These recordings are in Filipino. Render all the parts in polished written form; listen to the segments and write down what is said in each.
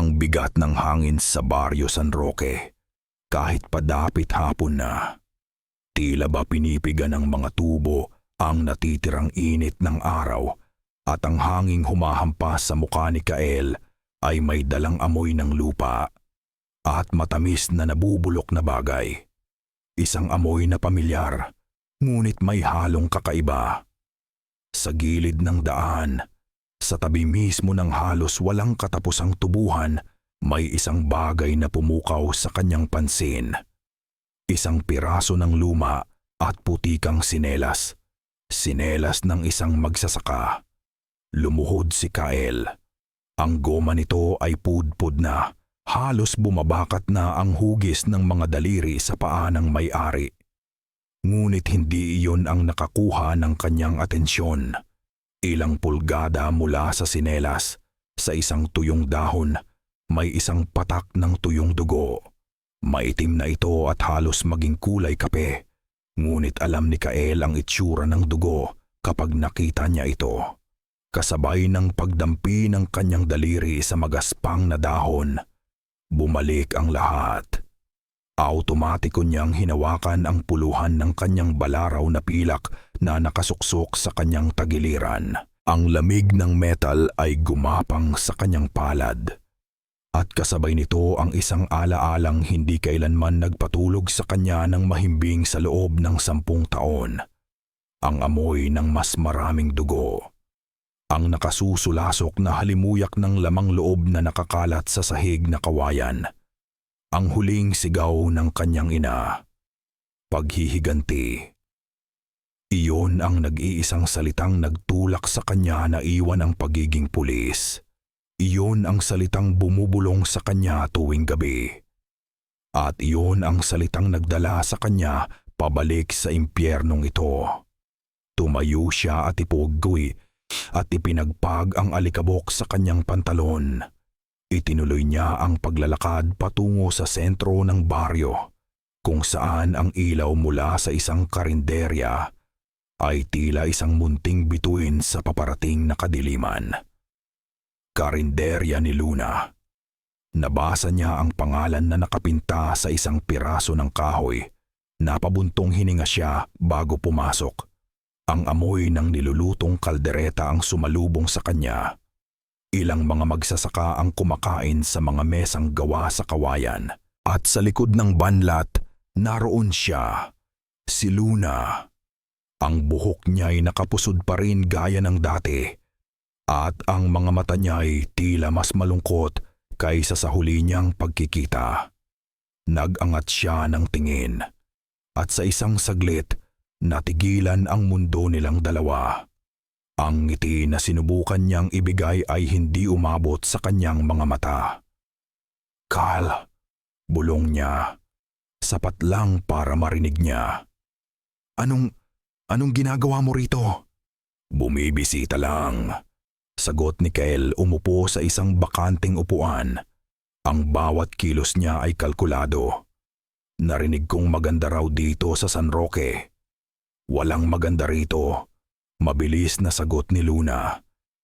Ang bigat ng hangin sa Baryo San Roque, kahit padapit hapon na. Tila ba pinipigan ng mga tubo ang natitirang init ng araw at ang hanging humahampas sa mukha ni Kael ay may dalang amoy ng lupa at matamis na nabubulok na bagay. Isang amoy na pamilyar, ngunit may halong kakaiba. Sa gilid ng daan, sa tabi mismo ng halos walang katapusang tubuhan, may isang bagay na pumukaw sa kanyang pansin. Isang piraso ng luma at putikang sinelas. Sinelas ng isang magsasaka. Lumuhod si Kael. Ang goma nito ay pudpud na. Halos bumabakat na ang hugis ng mga daliri sa paa ng may-ari. Ngunit hindi iyon ang nakakuha ng kanyang atensyon. Ilang pulgada mula sa sinelas, sa isang tuyong dahon, may isang patak ng tuyong dugo. Maitim na ito at halos maging kulay kape. Ngunit alam ni Kael ang itsura ng dugo kapag nakita niya ito. Kasabay ng pagdampi ng kanyang daliri sa magaspang na dahon, bumalik ang lahat. Automatiko niyang hinawakan ang puluhan ng kanyang balaraw na pilak na nakasuksok sa kanyang tagiliran. Ang lamig ng metal ay gumapang sa kanyang palad. At kasabay nito ang isang alaalang hindi kailanman nagpatulog sa kanya ng mahimbing sa loob ng 10 taon. Ang amoy ng mas maraming dugo. Ang nakasusulasok na halimuyak ng lamang loob na nakakalat sa sahig na kawayan. Ang huling sigaw ng kanyang ina. Paghihiganti. Iyon ang nag-iisang salitang nagtulak sa kanya na iwan ang pagiging pulis. Iyon ang salitang bumubulong sa kanya tuwing gabi. At iyon ang salitang nagdala sa kanya pabalik sa impyernong ito. Tumayo siya at ipuggoy at ipinagpag ang alikabok sa kanyang pantalon. Itinuloy niya ang paglalakad patungo sa sentro ng baryo, kung saan ang ilaw mula sa isang karinderya ay tila isang munting bituin sa paparating na kadiliman. Karinderya ni Luna. Nabasa niya ang pangalan na nakapinta sa isang piraso ng kahoy. Napabuntong hininga siya bago pumasok. Ang amoy ng nilulutong kaldereta ang sumalubong sa kanya. Ilang mga magsasaka ang kumakain sa mga mesang gawa sa kawayan. At sa likod ng banlat, naroon siya, si Luna. Ang buhok niya'y nakapusod pa rin gaya ng dati. At ang mga mata niya'y tila mas malungkot kaysa sa huli niyang pagkikita. Nag-angat siya ng tingin. At sa isang saglit, natigilan ang mundo nilang dalawa. Ang ngiti na sinubukan niyang ibigay ay hindi umabot sa kanyang mga mata. "Kyle," bulong niya. Sapat lang para marinig niya. Anong ginagawa mo rito?" "Bumibisita lang," sagot ni Kyle umupo sa isang bakanting upuan. Ang bawat kilos niya ay kalkulado. "Narinig kong maganda raw dito sa San Roque." "Walang maganda rito," mabilis na sagot ni Luna.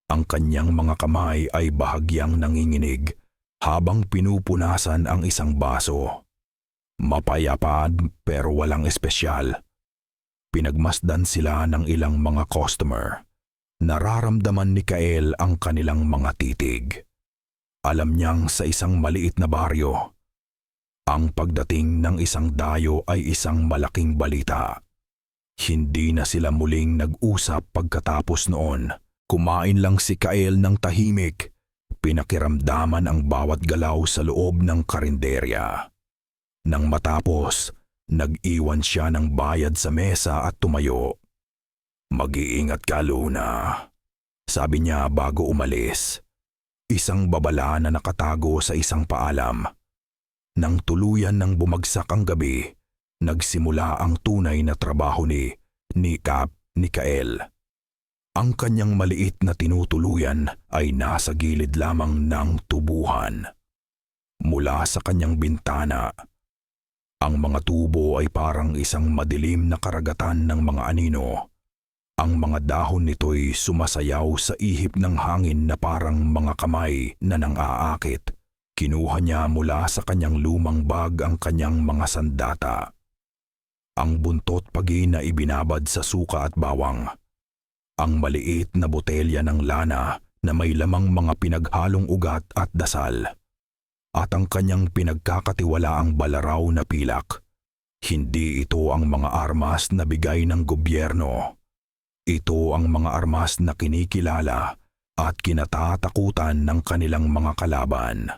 Ang kanyang mga kamay ay bahagyang nanginginig habang pinupunasan ang isang baso. Mapayapad pero walang espesyal. Pinagmasdan sila ng ilang mga customer. Nararamdaman ni Kael ang kanilang mga titig. Alam niyang sa isang maliit na baryo, ang pagdating ng isang dayo ay isang malaking balita. Hindi na sila muling nag-usap pagkatapos noon. Kumain lang si Kael ng tahimik. Pinakiramdaman ang bawat galaw sa loob ng karinderya. Nang matapos, nag-iwan siya ng bayad sa mesa at tumayo. "Mag-iingat ka, Luna," sabi niya bago umalis. Isang babala na nakatago sa isang paalam. Nang tuluyan ng bumagsak ang gabi, nagsimula ang tunay na trabaho ni Kael. Ang kanyang maliit na tinutuluyan ay nasa gilid lamang ng tubuhan. Mula sa kanyang bintana, ang mga tubo ay parang isang madilim na karagatan ng mga anino. Ang mga dahon nito'y sumasayaw sa ihip ng hangin na parang mga kamay na nang-aakit. Kinuha niya mula sa kanyang lumang bag ang kanyang mga sandata. Ang buntot pagi na ibinabad sa suka at bawang. Ang maliit na botelya ng lana na may lamang mga pinaghalong ugat at dasal. At ang kanyang pinagkakatiwalaang balaraw na pilak. Hindi ito ang mga armas na bigay ng gobyerno. Ito ang mga armas na kinikilala at kinatatakutan ng kanilang mga kalaban.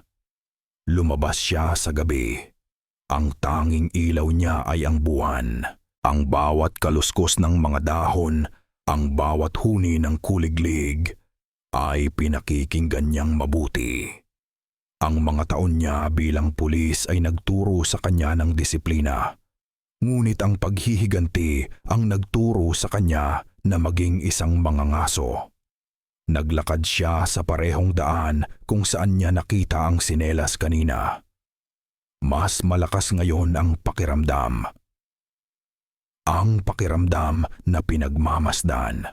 Lumabas siya sa gabi. Ang tanging ilaw niya ay ang buwan. Ang bawat kaluskos ng mga dahon, ang bawat huni ng kuliglig, ay pinakikinggan niyang mabuti. Ang mga taon niya bilang pulis ay nagturo sa kanya ng disiplina. Ngunit ang paghihiganti ang nagturo sa kanya na maging isang mangangaso. Naglakad siya sa parehong daan kung saan niya nakita ang sinelas kanina. Mas malakas ngayon ang pakiramdam. Ang pakiramdam na pinagmamasdan.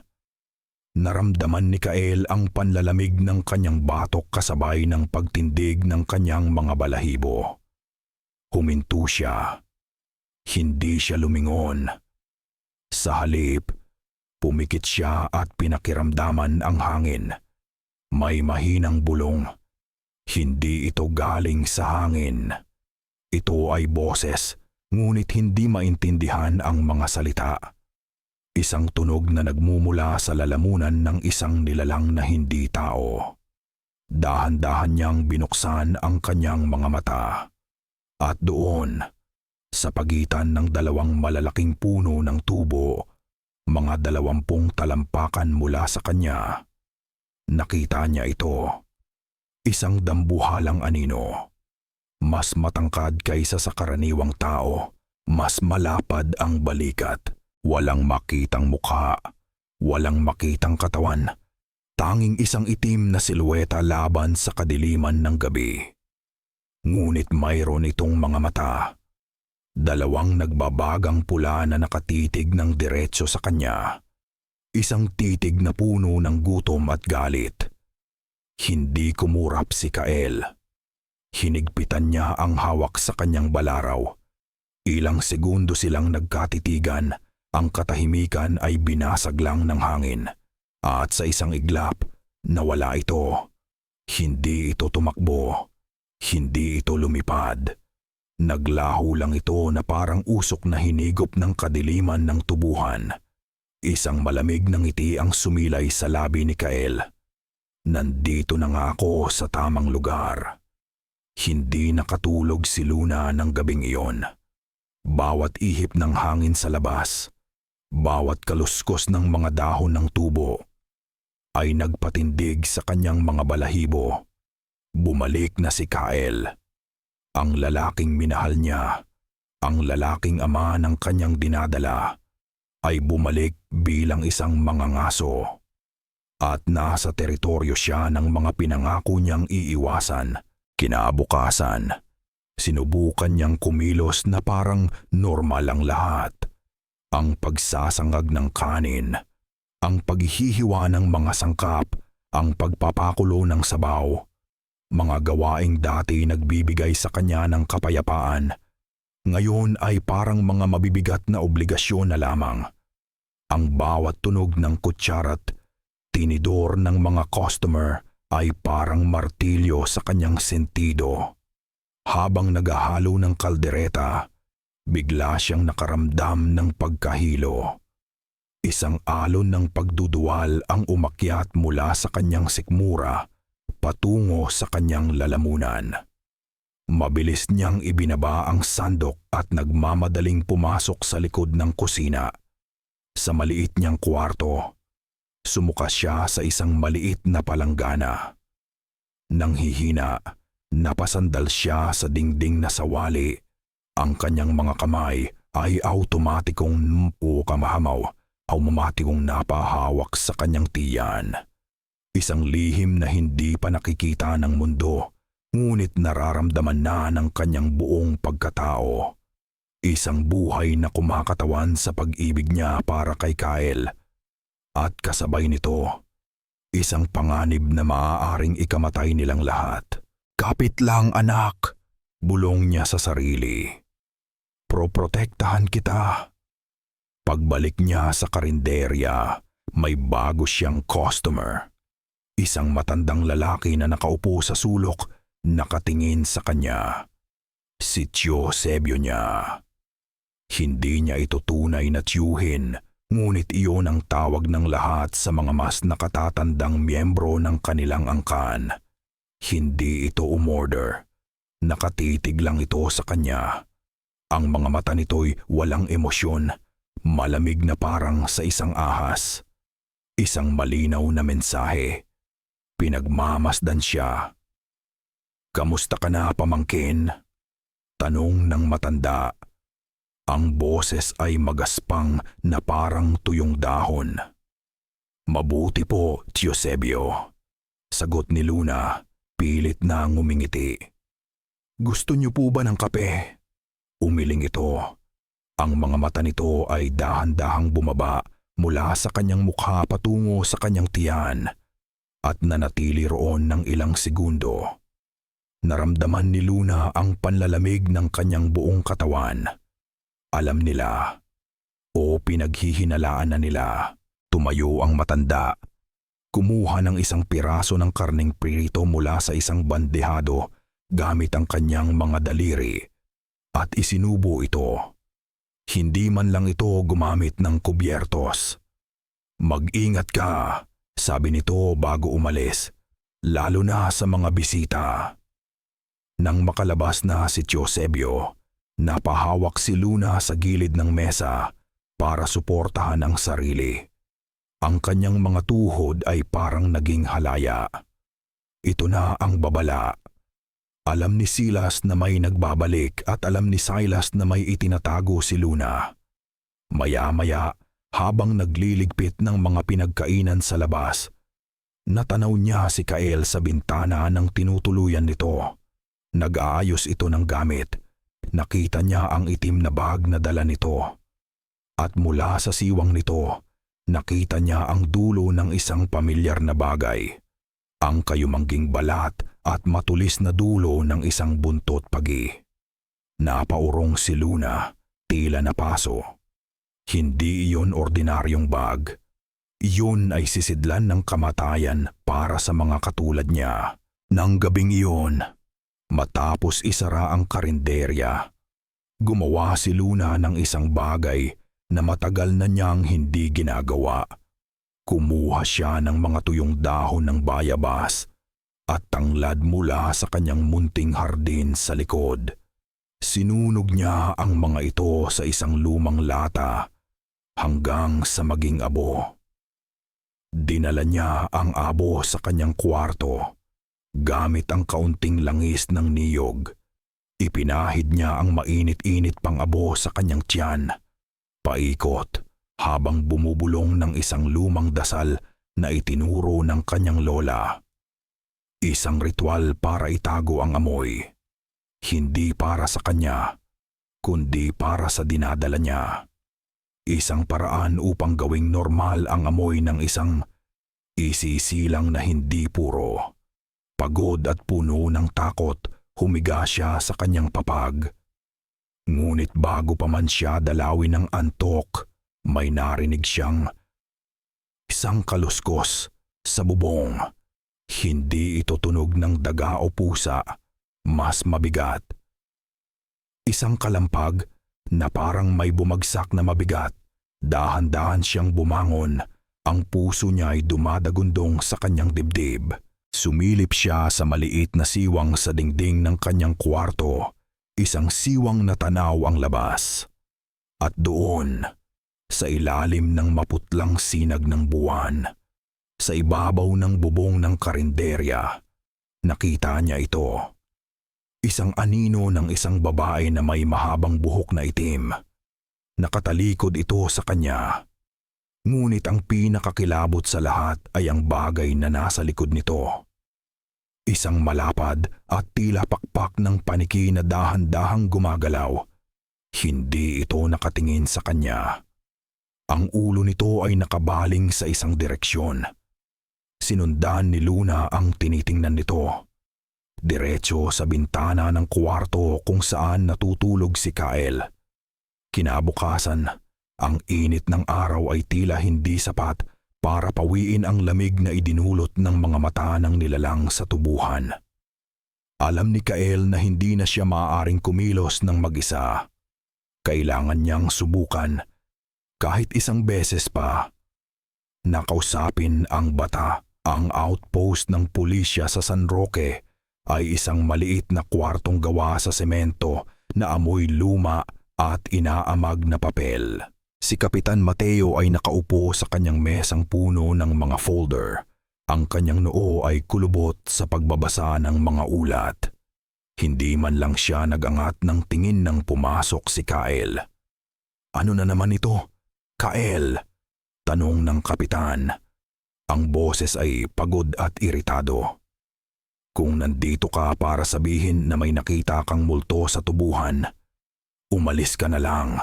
Naramdaman ni Kael ang panlalamig ng kanyang batok kasabay ng pagtindig ng kanyang mga balahibo. Huminto siya. Hindi siya lumingon. Sa halip, pumikit siya at pinakiramdaman ang hangin. May mahinang bulong. Hindi ito galing sa hangin. Ito ay boses, ngunit hindi maintindihan ang mga salita. Isang tunog na nagmumula sa lalamunan ng isang nilalang na hindi tao. Dahan-dahan niyang binuksan ang kanyang mga mata. At doon, sa pagitan ng dalawang malalaking puno ng tubo, mga 20 talampakan mula sa kanya. Nakita niya ito. Isang dambuhalang anino. Mas matangkad kaysa sa karaniwang tao. Mas malapad ang balikat. Walang makitang mukha. Walang makitang katawan. Tanging isang itim na silhueta laban sa kadiliman ng gabi. Ngunit mayroon itong mga mata. 2 nagbabagang pula na nakatitig ng diretso sa kanya. Isang titig na puno ng gutom at galit. Hindi kumurap si Kael. Hinigpitan niya ang hawak sa kanyang balaraw. Ilang segundo silang nagkatitigan, ang katahimikan ay binasag lang ng hangin. At sa isang iglap, nawala ito. Hindi ito tumakbo. Hindi ito lumipad. Naglaho lang ito na parang usok na hinigop ng kadiliman ng tubuhan. Isang malamig na ngiti ang sumilay sa labi ni Kael. Nandito na nga ako sa tamang lugar. Hindi nakatulog si Luna ng gabing iyon. Bawat ihip ng hangin sa labas, bawat kaluskos ng mga dahon ng tubo, ay nagpatindig sa kanyang mga balahibo. Bumalik na si Kael. Ang lalaking minahal niya, ang lalaking ama ng kanyang dinadala, ay bumalik bilang isang mangangaso. At nasa teritoryo siya ng mga pinangako niyang iiwasan. Kinabukasan, sinubukan niyang kumilos na parang normal ang lahat. Ang pagsasangag ng kanin, ang paghihiwa ng mga sangkap, ang pagpapakulo ng sabaw. Mga gawaing dati nagbibigay sa kanya ng kapayapaan, ngayon ay parang mga mabibigat na obligasyon na lamang. Ang bawat tunog ng kutsara't tinidor ng mga customer ay parang martilyo sa kanyang sentido. Habang naghahalo ng kaldereta, bigla siyang nakaramdam ng pagkahilo. Isang alon ng pagduduwal ang umakyat mula sa kanyang sikmura patungo sa kanyang lalamunan. Mabilis niyang ibinaba ang sandok at nagmamadaling pumasok sa likod ng kusina. Sa maliit niyang kwarto, sumuka siya sa isang maliit na palanggana. Nang hihina, napasandal siya sa dingding na sawali. Ang kanyang mga kamay ay automatikong automatikong napahawak sa kanyang tiyan. Isang lihim na hindi pa nakikita ng mundo, ngunit nararamdaman na ng kanyang buong pagkatao. Isang buhay na kumakatawan sa pag-ibig niya para kay Kael. At kasabay nito, isang panganib na maaaring ikamatay nilang lahat. Kapit lang anak, bulong niya sa sarili. Proprotektahan kita. Pagbalik niya sa karinderya, may bago siyang customer. Isang matandang lalaki na nakaupo sa sulok, nakatingin sa kanya. Si Tio Sebio niya. Hindi niya ito tunay na tiyuhin, ngunit iyon ang tawag ng lahat sa mga mas nakatatandang miyembro ng kanilang angkan. Hindi ito umorder. Nakatitig lang ito sa kanya. Ang mga mata nito'y walang emosyon, malamig na parang sa isang ahas. Isang malinaw na mensahe. Pinagmamasdan siya. Kamusta ka na, pamangkin? Tanong ng matanda. Ang boses ay magaspang na parang tuyong dahon. Mabuti po, Tio Sebio. Sagot ni Luna, pilit na ngumingiti. Gusto niyo po ba ng kape? Umiling ito. Ang mga mata nito ay dahan-dahang bumaba mula sa kanyang mukha patungo sa kanyang tiyan at nanatili roon ng ilang segundo. Naramdaman ni Luna ang panlalamig ng kanyang buong katawan. Alam nila o pinaghihinalaan na nila. Tumayo ang matanda. Kumuha ng isang piraso ng karneng pirito mula sa isang bandehado gamit ang kanyang mga daliri at isinubo ito. Hindi man lang ito gumamit ng kubyertos. Mag-ingat ka, sabi nito bago umalis, lalo na sa mga bisita. Nang makalabas na si Tio Sebio, napahawak si Luna sa gilid ng mesa para suportahan ang sarili. Ang kanyang mga tuhod ay parang naging halaya. Ito na ang babala. Alam ni Silas na may nagbabalik at alam ni Silas na may itinatago si Luna. Maya-maya, habang nagliligpit ng mga pinagkainan sa labas, natanaw niya si Kael sa bintana ng tinutuluyan nito. Nag-aayos ito ng gamit. Nakita niya ang itim na bag na dala nito. At mula sa siwang nito, nakita niya ang dulo ng isang pamilyar na bagay. Ang kayumangging balat at matulis na dulo ng isang buntot pagi. Napaurong si Luna, tila napaso. Hindi iyon ordinaryong bag. Iyon ay sisidlan ng kamatayan para sa mga katulad niya. Nang gabing iyon, matapos isara ang karinderya, gumawa si Luna ng isang bagay na matagal na niyang hindi ginagawa. Kumuha siya ng mga tuyong dahon ng bayabas at tanglad mula sa kanyang munting hardin sa likod. Sinunog niya ang mga ito sa isang lumang lata hanggang sa maging abo. Dinala niya ang abo sa kanyang kwarto gamit ang kaunting langis ng niyog. Ipinahid niya ang mainit-init pang abo sa kanyang tiyan. Paikot habang bumubulong ng isang lumang dasal na itinuro ng kanyang lola. Isang ritual para itago ang amoy. Hindi para sa kanya, kundi para sa dinadala niya. Isang paraan upang gawing normal ang amoy ng isang isisilang na hindi puro. Pagod at puno ng takot, humiga siya sa kanyang papag. Ngunit bago pa man siya dalawin ng antok, may narinig siyang isang kaluskos sa bubong. Hindi ito tunog ng daga o pusa, mas mabigat. Isang kalampag na parang may bumagsak na mabigat. Dahan-dahan siyang bumangon. Ang puso niya ay dumadagundong sa kanyang dibdib. Sumilip siya sa maliit na siwang sa dingding ng kanyang kwarto. Isang siwang na tanaw ang labas. At doon, sa ilalim ng maputlang sinag ng buwan, sa ibabaw ng bubong ng karinderya, nakita niya ito. Isang anino ng isang babae na may mahabang buhok na itim. Nakatalikod ito sa kanya. Ngunit ang pinakakilabot sa lahat ay ang bagay na nasa likod nito. Isang malapad at tila pakpak ng paniki na dahan-dahang gumagalaw. Hindi ito nakatingin sa kanya. Ang ulo nito ay nakabaling sa isang direksyon. Sinundan ni Luna ang tinitingnan nito. diretso sa bintana ng kwarto kung saan natutulog si Kyle. Kinabukasan, ang init ng araw ay tila hindi sapat para pawiin ang lamig na idinulot ng mga mata ng nilalang sa tubuhan. Alam ni Kyle na hindi na siya maaaring kumilos ng mag-isa. Kailangan niyang subukan, kahit isang beses pa, nakausapin ang bata. Ang outpost ng pulisya sa San Roque ay isang maliit na kwartong gawa sa semento na amoy luma at inaamag na papel. Si Kapitan Mateo ay nakaupo sa kanyang mesang puno ng mga folder. Ang kanyang noo ay kulubot sa pagbabasa ng mga ulat. Hindi man lang siya nagangat ng tingin nang pumasok si Kyle. "Ano na naman ito, Kyle?" tanong ng kapitan. Ang boses ay pagod at iritado. "Kung nandito ka para sabihin na may nakita kang multo sa tubuhan, umalis ka na lang."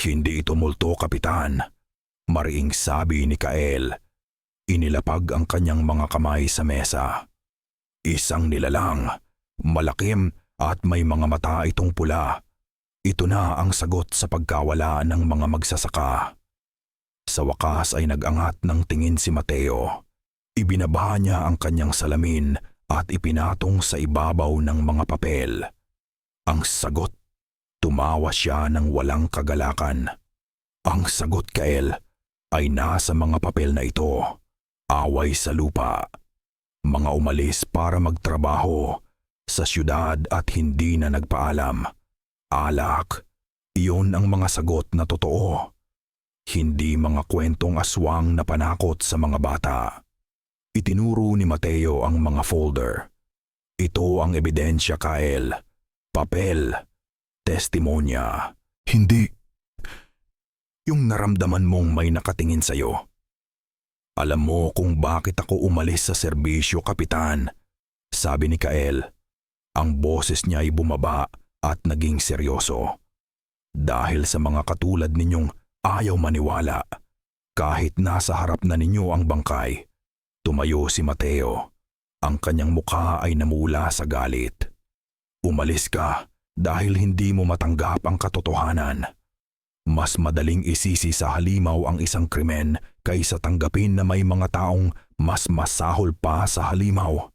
"Hindi ito multo, Kapitan," mariing sabi ni Kyle. Inilapag ang kanyang mga kamay sa mesa. "Isang nilalang, malakim at may mga mata itong pula. Ito na ang sagot sa pagkawala ng mga magsasaka." Sa wakas ay nag-angat ng tingin si Mateo. Ibinaba niya ang kanyang salamin at ipinatong sa ibabaw ng mga papel. Ang sagot, tumawa siya ng walang kagalakan. "Ang sagot, Kyle, ay nasa mga papel na ito. Away sa lupa. Mga umalis para magtrabaho sa syudad at hindi na nagpaalam. Alak, iyon ang mga sagot na totoo. Hindi mga kwentong aswang na panakot sa mga bata." Itinuro ni Mateo ang mga folder. "Ito ang ebidensya, Kyle. Papel. Testimonya. Hindi yung naramdaman mong may nakatingin sa'yo. Alam mo kung bakit ako umalis sa serbisyo, Kapitan," sabi ni Kyle. Ang boses niya ay bumaba at naging seryoso. "Dahil sa mga katulad ninyong ayaw maniwala, kahit nasa harap na ninyo ang bangkay." Tumayo si Mateo. Ang kanyang mukha ay namula sa galit. "Umalis ka dahil hindi mo matanggap ang katotohanan. Mas madaling isisi sa halimaw ang isang krimen kaysa tanggapin na may mga taong mas masahol pa sa halimaw.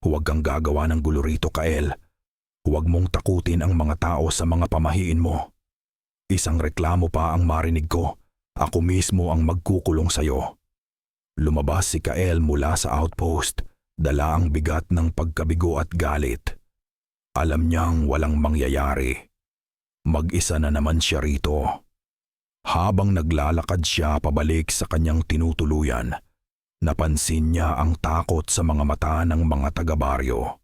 Huwag kang gagawa ng gulo rito, Kyle. Huwag mong takutin ang mga tao sa mga pamahiin mo. Isang reklamo pa ang marinig ko, ako mismo ang magkukulong sa'yo." Lumabas si Kyle mula sa outpost, dala ang bigat ng pagkabigo at galit. Alam niyang walang mangyayari. Mag-isa na naman siya rito. Habang naglalakad siya pabalik sa kanyang tinutuluyan, napansin niya ang takot sa mga mata ng mga taga-baryo.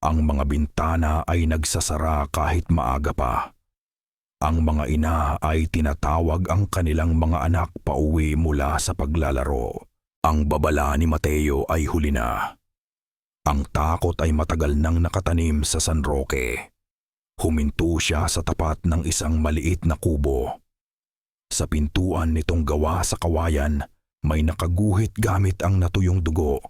Ang mga bintana ay nagsasara kahit maaga pa. Ang mga ina ay tinatawag ang kanilang mga anak pauwi mula sa paglalaro. Ang babala ni Mateo ay huli na. Ang takot ay matagal nang nakatanim sa San Roque. Huminto siya sa tapat ng isang maliit na kubo. Sa pintuan nitong gawa sa kawayan, may nakaguhit gamit ang natuyong dugo.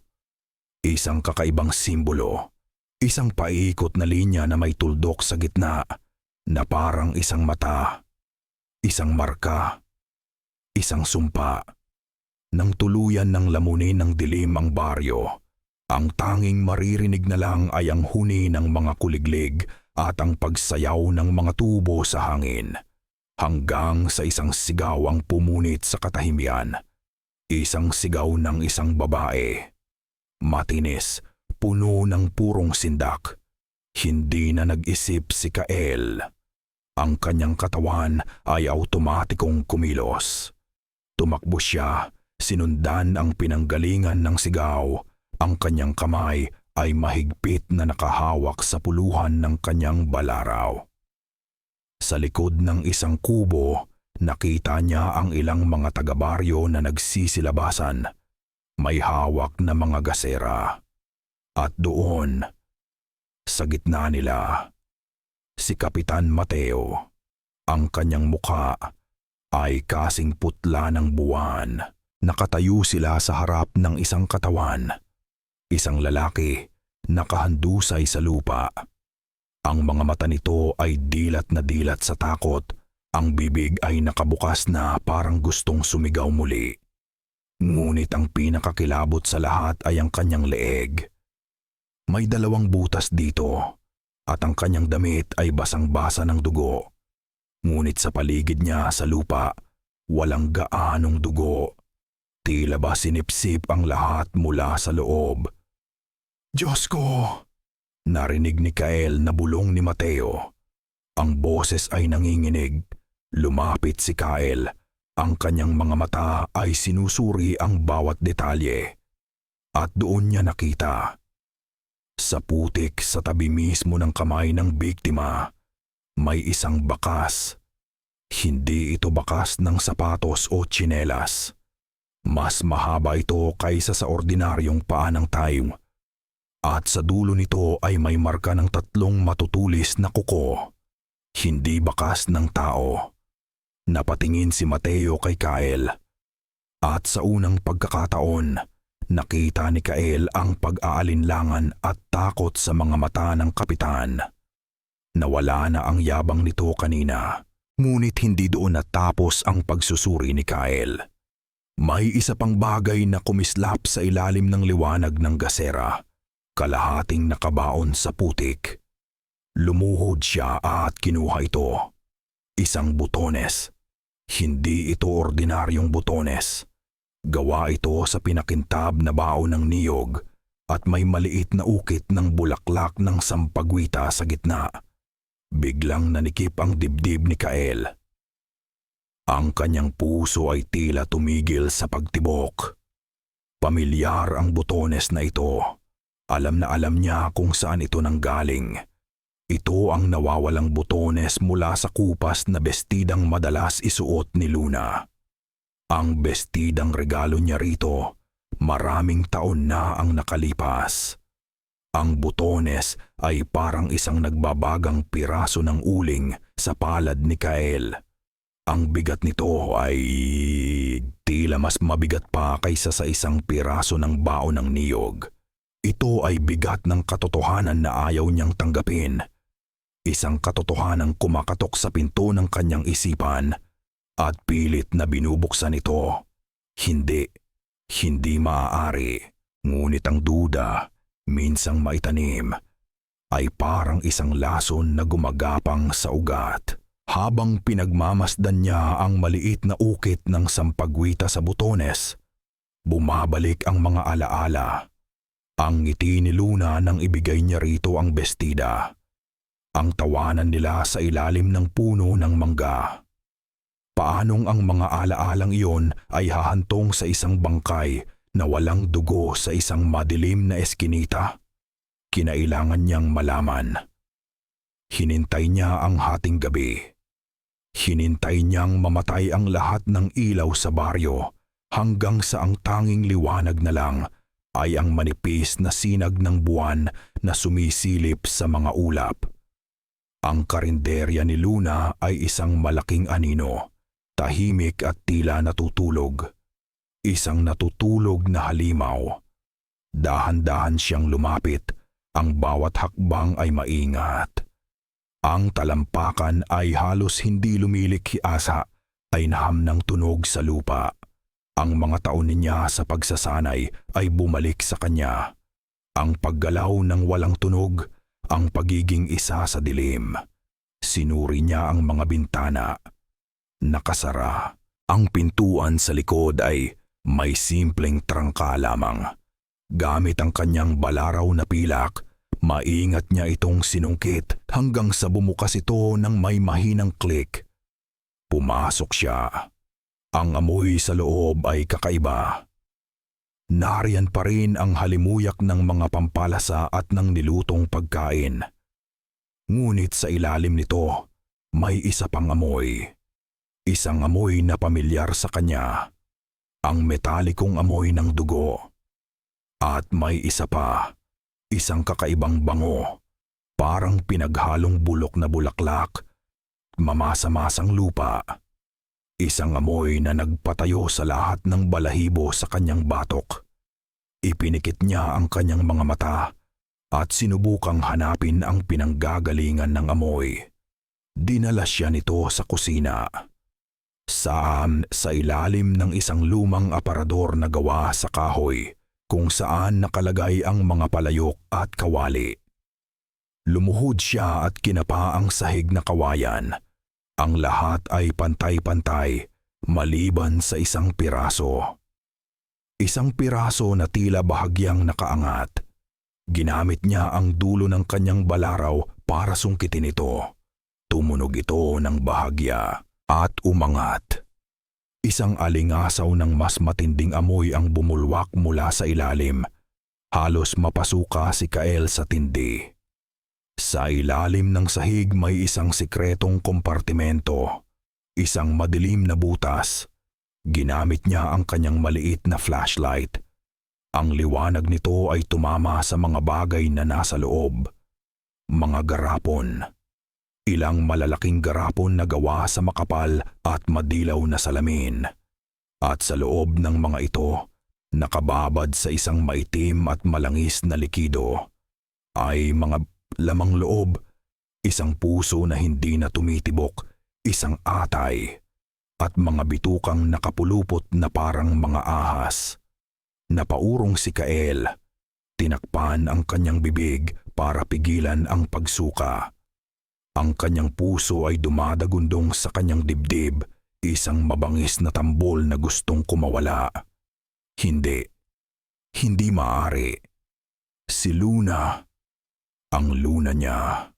Isang kakaibang simbolo, isang paikot na linya na may tuldok sa gitna, na parang isang mata, isang marka, isang sumpa. Nang tuluyan ng lamunin ng dilim ang baryo, ang tanging maririnig na lang ay ang huni ng mga kuliglig at ang pagsayaw ng mga tubo sa hangin. Hanggang sa isang sigaw ang pumunit sa katahimian. Isang sigaw ng isang babae. Matinis, puno ng purong sindak. Hindi na nag-isip si Kael. Ang kanyang katawan ay automatikong kumilos. Tumakbo siya, sinundan ang pinanggalingan ng sigaw. Ang kanyang kamay ay mahigpit na nakahawak sa puluhan ng kanyang balaraw. Sa likod ng isang kubo, nakita niya ang ilang mga taga-baryo na nagsisilabasan. May hawak na mga gasera. At doon, sa gitna nila, si Kapitan Mateo. Ang kanyang mukha ay kasing putla ng buwan. Nakatayo sila sa harap ng isang katawan. Isang lalaki nakahandusay sa lupa. Ang mga mata nito ay dilat na dilat sa takot, ang bibig ay nakabukas na parang gustong sumigaw muli. Ngunit ang pinakakilabot sa lahat ay ang kanyang leeg. May 2 butas dito at ang kanyang damit ay basang-basa ng dugo. Ngunit sa paligid niya sa lupa, walang gaanong dugo. Tila ba sinipsip ang lahat mula sa loob. "Diyos ko!" Narinig ni Kael na bulong ni Mateo. Ang boses ay nanginginig. Lumapit si Kael. Ang kanyang mga mata ay sinusuri ang bawat detalye. At doon niya nakita. Sa putik sa tabi mismo ng kamay ng biktima, may isang bakas. Hindi ito bakas ng sapatos o tsinelas. Mas mahaba ito kaysa sa ordinaryong paa ng tayo. At sa dulo nito ay may marka ng 3 matutulis na kuko. Hindi bakas ng tao. Napatingin si Mateo kay Kael. At sa unang pagkakataon, nakita ni Kael ang pag-aalinlangan at takot sa mga mata ng kapitan. Nawala na ang yabang nito kanina, ngunit hindi doon natapos ang pagsusuri ni Kael. May isa pang bagay na kumislap sa ilalim ng liwanag ng gasera, kalahating nakabaon sa putik. Lumuhod siya at kinuha ito. Isang butones. Hindi ito ordinaryong butones. Gawa ito sa pinakintab na baon ng niyog at may maliit na ukit ng bulaklak ng sampagwita sa gitna. Biglang nanikip ang dibdib ni Kael. Ang kanyang puso ay tila tumigil sa pagtibok. Pamilyar ang butones na ito. Alam na alam niya kung saan ito nanggaling. Ito ang nawawalang butones mula sa kupas na bestidang madalas isuot ni Luna. Ang bestidang regalo niya rito, maraming taon na ang nakalipas. Ang butones ay parang isang nagbabagang piraso ng uling sa palad ni Kael. Ang bigat nito ay tila mas mabigat pa kaysa sa isang piraso ng baon ng niyog. Ito ay bigat ng katotohanan na ayaw niyang tanggapin. Isang katotohanang kumakatok sa pinto ng kanyang isipan at pilit na binubuksan ito. Hindi maaari. Ngunit ang duda, minsang maitanim, ay parang isang lason na gumagapang sa ugat. Habang pinagmamasdan niya ang maliit na ukit ng sampagwita sa butones, bumabalik ang mga alaala. Ang ngiti ni Luna nang ibigay niya rito ang bestida. Ang tawanan nila sa ilalim ng puno ng mangga. Paanong ang mga alaalang iyon ay hahantong sa isang bangkay na walang dugo sa isang madilim na eskinita? Kinailangan niyang malaman. Hinintay niya ang hating gabi. Hinintay niyang mamatay ang lahat ng ilaw sa baryo hanggang sa ang tanging liwanag na lang ay ang manipis na sinag ng buwan na sumisilip sa mga ulap. Ang karinderya ni Luna ay isang malaking anino, tahimik at tila natutulog. Isang natutulog na halimaw. Dahan-dahan siyang lumapit, ang bawat hakbang ay maingat. Ang talampakan ay halos hindi lumilikhi-asa, ay naham ng tunog sa lupa. Ang mga taon niya sa pagsasanay ay bumalik sa kanya. Ang paggalaw ng walang tunog, ang pagiging isa sa dilim. Sinuri niya ang mga bintana. Nakasara. Ang pintuan sa likod ay may simpleng trangka lamang. Gamit ang kanyang balaraw na pilak, maingat niya itong sinungkit hanggang sa bumukas ito ng may mahinang klik. Pumasok siya. Ang amoy sa loob ay kakaiba. Nariyan pa rin ang halimuyak ng mga pampalasa at ng nilutong pagkain. Ngunit sa ilalim nito, may isa pang amoy. Isang amoy na pamilyar sa kanya. Ang metalikong amoy ng dugo. At may isa pa, isang kakaibang bango. Parang pinaghalong bulok na bulaklak, mamasa-masang lupa. Isang amoy na nagpatayo sa lahat ng balahibo sa kanyang batok. Ipinikit niya ang kanyang mga mata at sinubukang hanapin ang pinanggagalingan ng amoy. Dinala siya nito sa kusina. Sa ilalim ng isang lumang aparador na gawa sa kahoy, kung saan nakalagay ang mga palayok at kawali. Lumuhod siya at kinapa ang sahig na kawayan. Ang lahat ay pantay-pantay, maliban sa isang piraso. Isang piraso na tila bahagyang nakaangat. Ginamit niya ang dulo ng kanyang balaraw para sungkitin ito. Tumunog ito ng bahagya at umangat. Isang alingasaw ng mas matinding amoy ang bumulwak mula sa ilalim. Halos mapasuka si Kael sa tindi. Sa ilalim ng sahig may isang sikretong kompartimento. Isang madilim na butas. Ginamit niya ang kanyang maliit na flashlight. Ang liwanag nito ay tumama sa mga bagay na nasa loob. Mga garapon. Ilang malalaking garapon na gawa sa makapal at madilaw na salamin. At sa loob ng mga ito, nakababad sa isang maitim at malangis na likido, ay mga lamang loob, isang puso na hindi na tumitibok, isang atay, at mga bitukang nakapulupot na parang mga ahas. Napaurong si Kael. Tinakpan ang kanyang bibig para pigilan ang pagsuka. Ang kanyang puso ay dumadagundong sa kanyang dibdib, isang mabangis na tambol na gustong kumawala. Hindi. Hindi maaari. Si Luna. Ang Luna niya.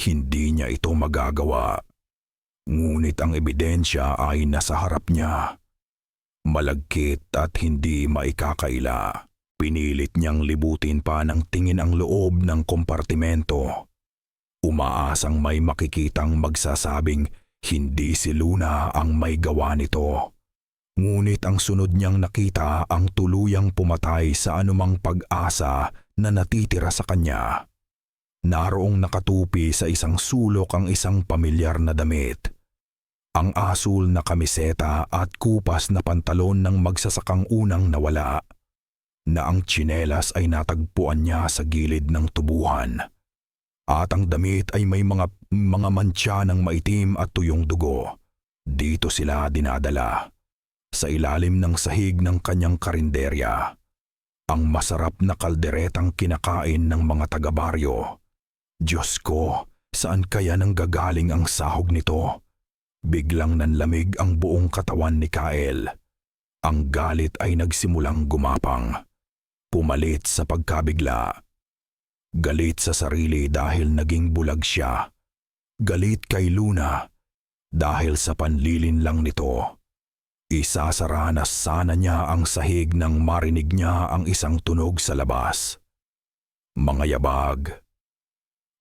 Hindi niya ito magagawa. Ngunit ang ebidensya ay nasa harap niya. Malagkit at hindi maikakaila. Pinilit niyang libutin pa ng tingin ang loob ng kompartimento. Umaasang may makikitang magsasabing hindi si Luna ang may gawa nito. Ngunit ang sunod niyang nakita ang tuluyang pumatay sa anumang pag-asa na natitira sa kanya. Naroong nakatupi sa isang sulok ang isang pamilyar na damit. Ang asul na kamiseta at kupas na pantalon ng magsasakang unang nawala, na ang tsinelas ay natagpuan niya sa gilid ng tubuhan. At ang damit ay may mga mantsa ng maitim at tuyong dugo. Dito sila dinadala. Sa ilalim ng sahig ng kanyang karinderya. Ang masarap na kalderetang kinakain ng mga taga-baryo. Diyos ko, saan kaya nanggagaling ang sahog nito? Biglang nanlamig ang buong katawan ni Kael. Ang galit ay nagsimulang gumapang. Pumalit sa pagkabigla. Galit sa sarili dahil naging bulag siya. Galit kay Luna dahil sa panlilin lang nito. Isasara na sana niya ang sahig nang marinig niya ang isang tunog sa labas. Mga yabag.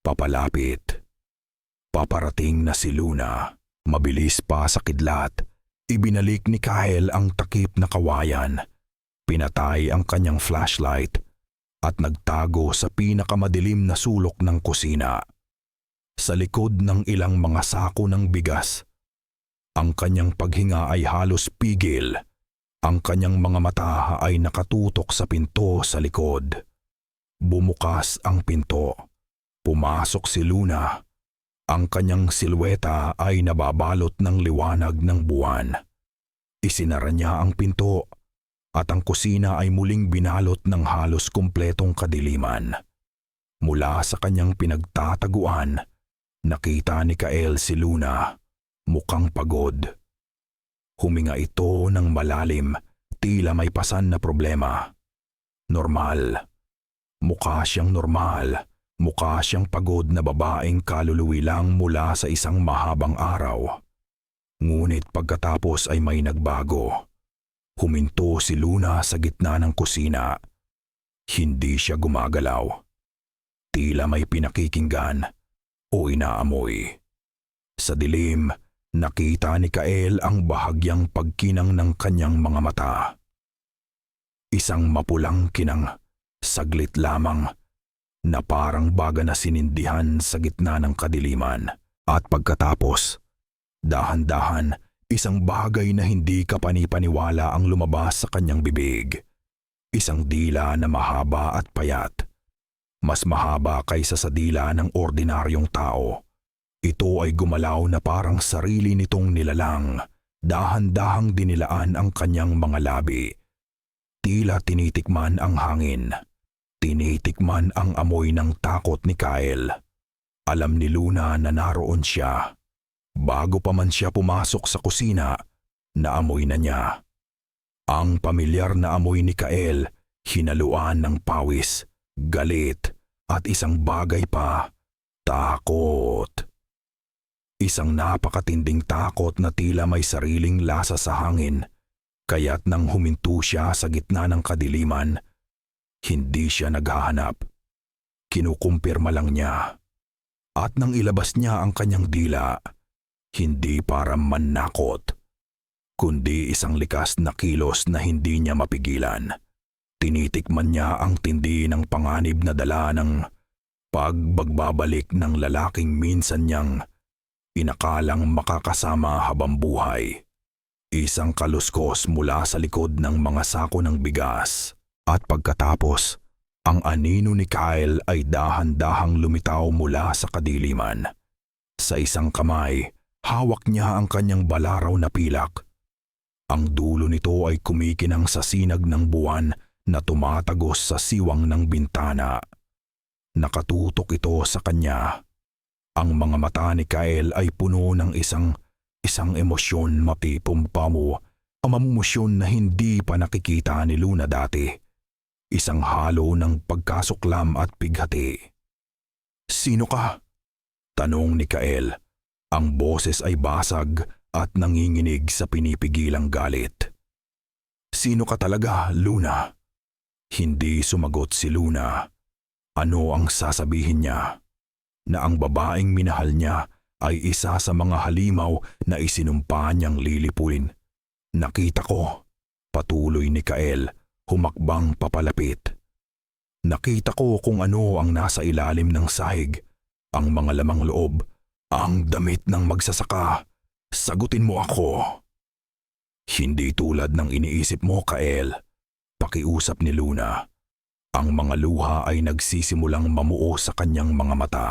Papalapit. Paparating na si Luna. Mabilis pa sa kidlat. Ibinalik ni Kael ang takip na kawayan. Pinatay ang kanyang flashlight at nagtago sa pinakamadilim na sulok ng kusina. Sa likod ng ilang mga sako ng bigas. Ang kanyang paghinga ay halos pigil. Ang kanyang mga mata ay nakatutok sa pinto sa likod. Bumukas ang pinto. Pumasok si Luna. Ang kanyang silweta ay nababalot ng liwanag ng buwan. Isinara niya ang pinto at ang kusina ay muling binalot ng halos kumpletong kadiliman. Mula sa kanyang pinagtataguan, nakita ni Kael si Luna, mukhang pagod. Huminga ito ng malalim, tila may pasan na problema. Normal. Mukha siyang normal. Mukha siyang pagod na babaeng kaluluwi lang mula sa isang mahabang araw. Ngunit pagkatapos ay may nagbago. Huminto si Luna sa gitna ng kusina. Hindi siya gumagalaw. Tila may pinakikinggan o inaamoy. Sa dilim, nakita ni Kael ang bahagyang pagkinang ng kanyang mga mata. Isang mapulang kinang, saglit lamang, na parang baga na sinindihan sa gitna ng kadiliman. At pagkatapos, dahan-dahan, isang bagay na hindi kapanipaniwala ang lumabas sa kanyang bibig. Isang dila na mahaba at payat. Mas mahaba kaysa sa dila ng ordinaryong tao. Ito ay gumalaw na parang sarili nitong nilalang. Dahan-dahang dinilaan ang kanyang mga labi. Tila tinitikman ang hangin. Tinitikman ang amoy ng takot ni Kyle. Alam ni Luna na naroon siya. Bago pa man siya pumasok sa kusina, naamoy na niya. Ang pamilyar na amoy ni Kyle, hinaluan ng pawis, galit, at isang bagay pa, takot. Isang napakatinding takot na tila may sariling lasa sa hangin, kaya't nang huminto siya sa gitna ng kadiliman, hindi siya naghahanap. Kinukumpirma lang niya. At nang ilabas niya ang kanyang dila, hindi para manakot, kundi isang likas na kilos na hindi niya mapigilan. Tinitikman niya ang tindi ng panganib na dala ng pagbagbabalik ng lalaking minsan niyang inakalang makakasama habang buhay. Isang kaluskos mula sa likod ng mga sako ng bigas. At pagkatapos, ang anino ni Kyle ay dahan-dahang lumitaw mula sa kadiliman. Sa isang kamay, hawak niya ang kanyang balaraw na pilak. Ang dulo nito ay kumikinang sa sinag ng buwan na tumatagos sa siwang ng bintana. Nakatutok ito sa kanya. Ang mga mata ni Kyle ay puno ng isang emosyon mapipumpamo, ang emosyon na hindi pa nakikita ni Luna dati. Isang halo ng pagkasuklam at pighati. "Sino ka?" tanong ni Kyle. Ang boses ay basag at nanginginig sa pinipigilang galit. "Sino ka talaga, Luna?" Hindi sumagot si Luna. Ano ang sasabihin niya? Na ang babaeng minahal niya ay isa sa mga halimaw na isinumpa niyang lilipuin. "Nakita ko," patuloy ni Kyle, humakbang papalapit. "Nakita ko kung ano ang nasa ilalim ng sahig, ang mga lamang loob, ang damit ng magsasaka. Sagutin mo ako." "Hindi tulad ng iniisip mo, Kyle," pakiusap ni Luna. Ang mga luha ay nagsisimulang mamuo sa kanyang mga mata.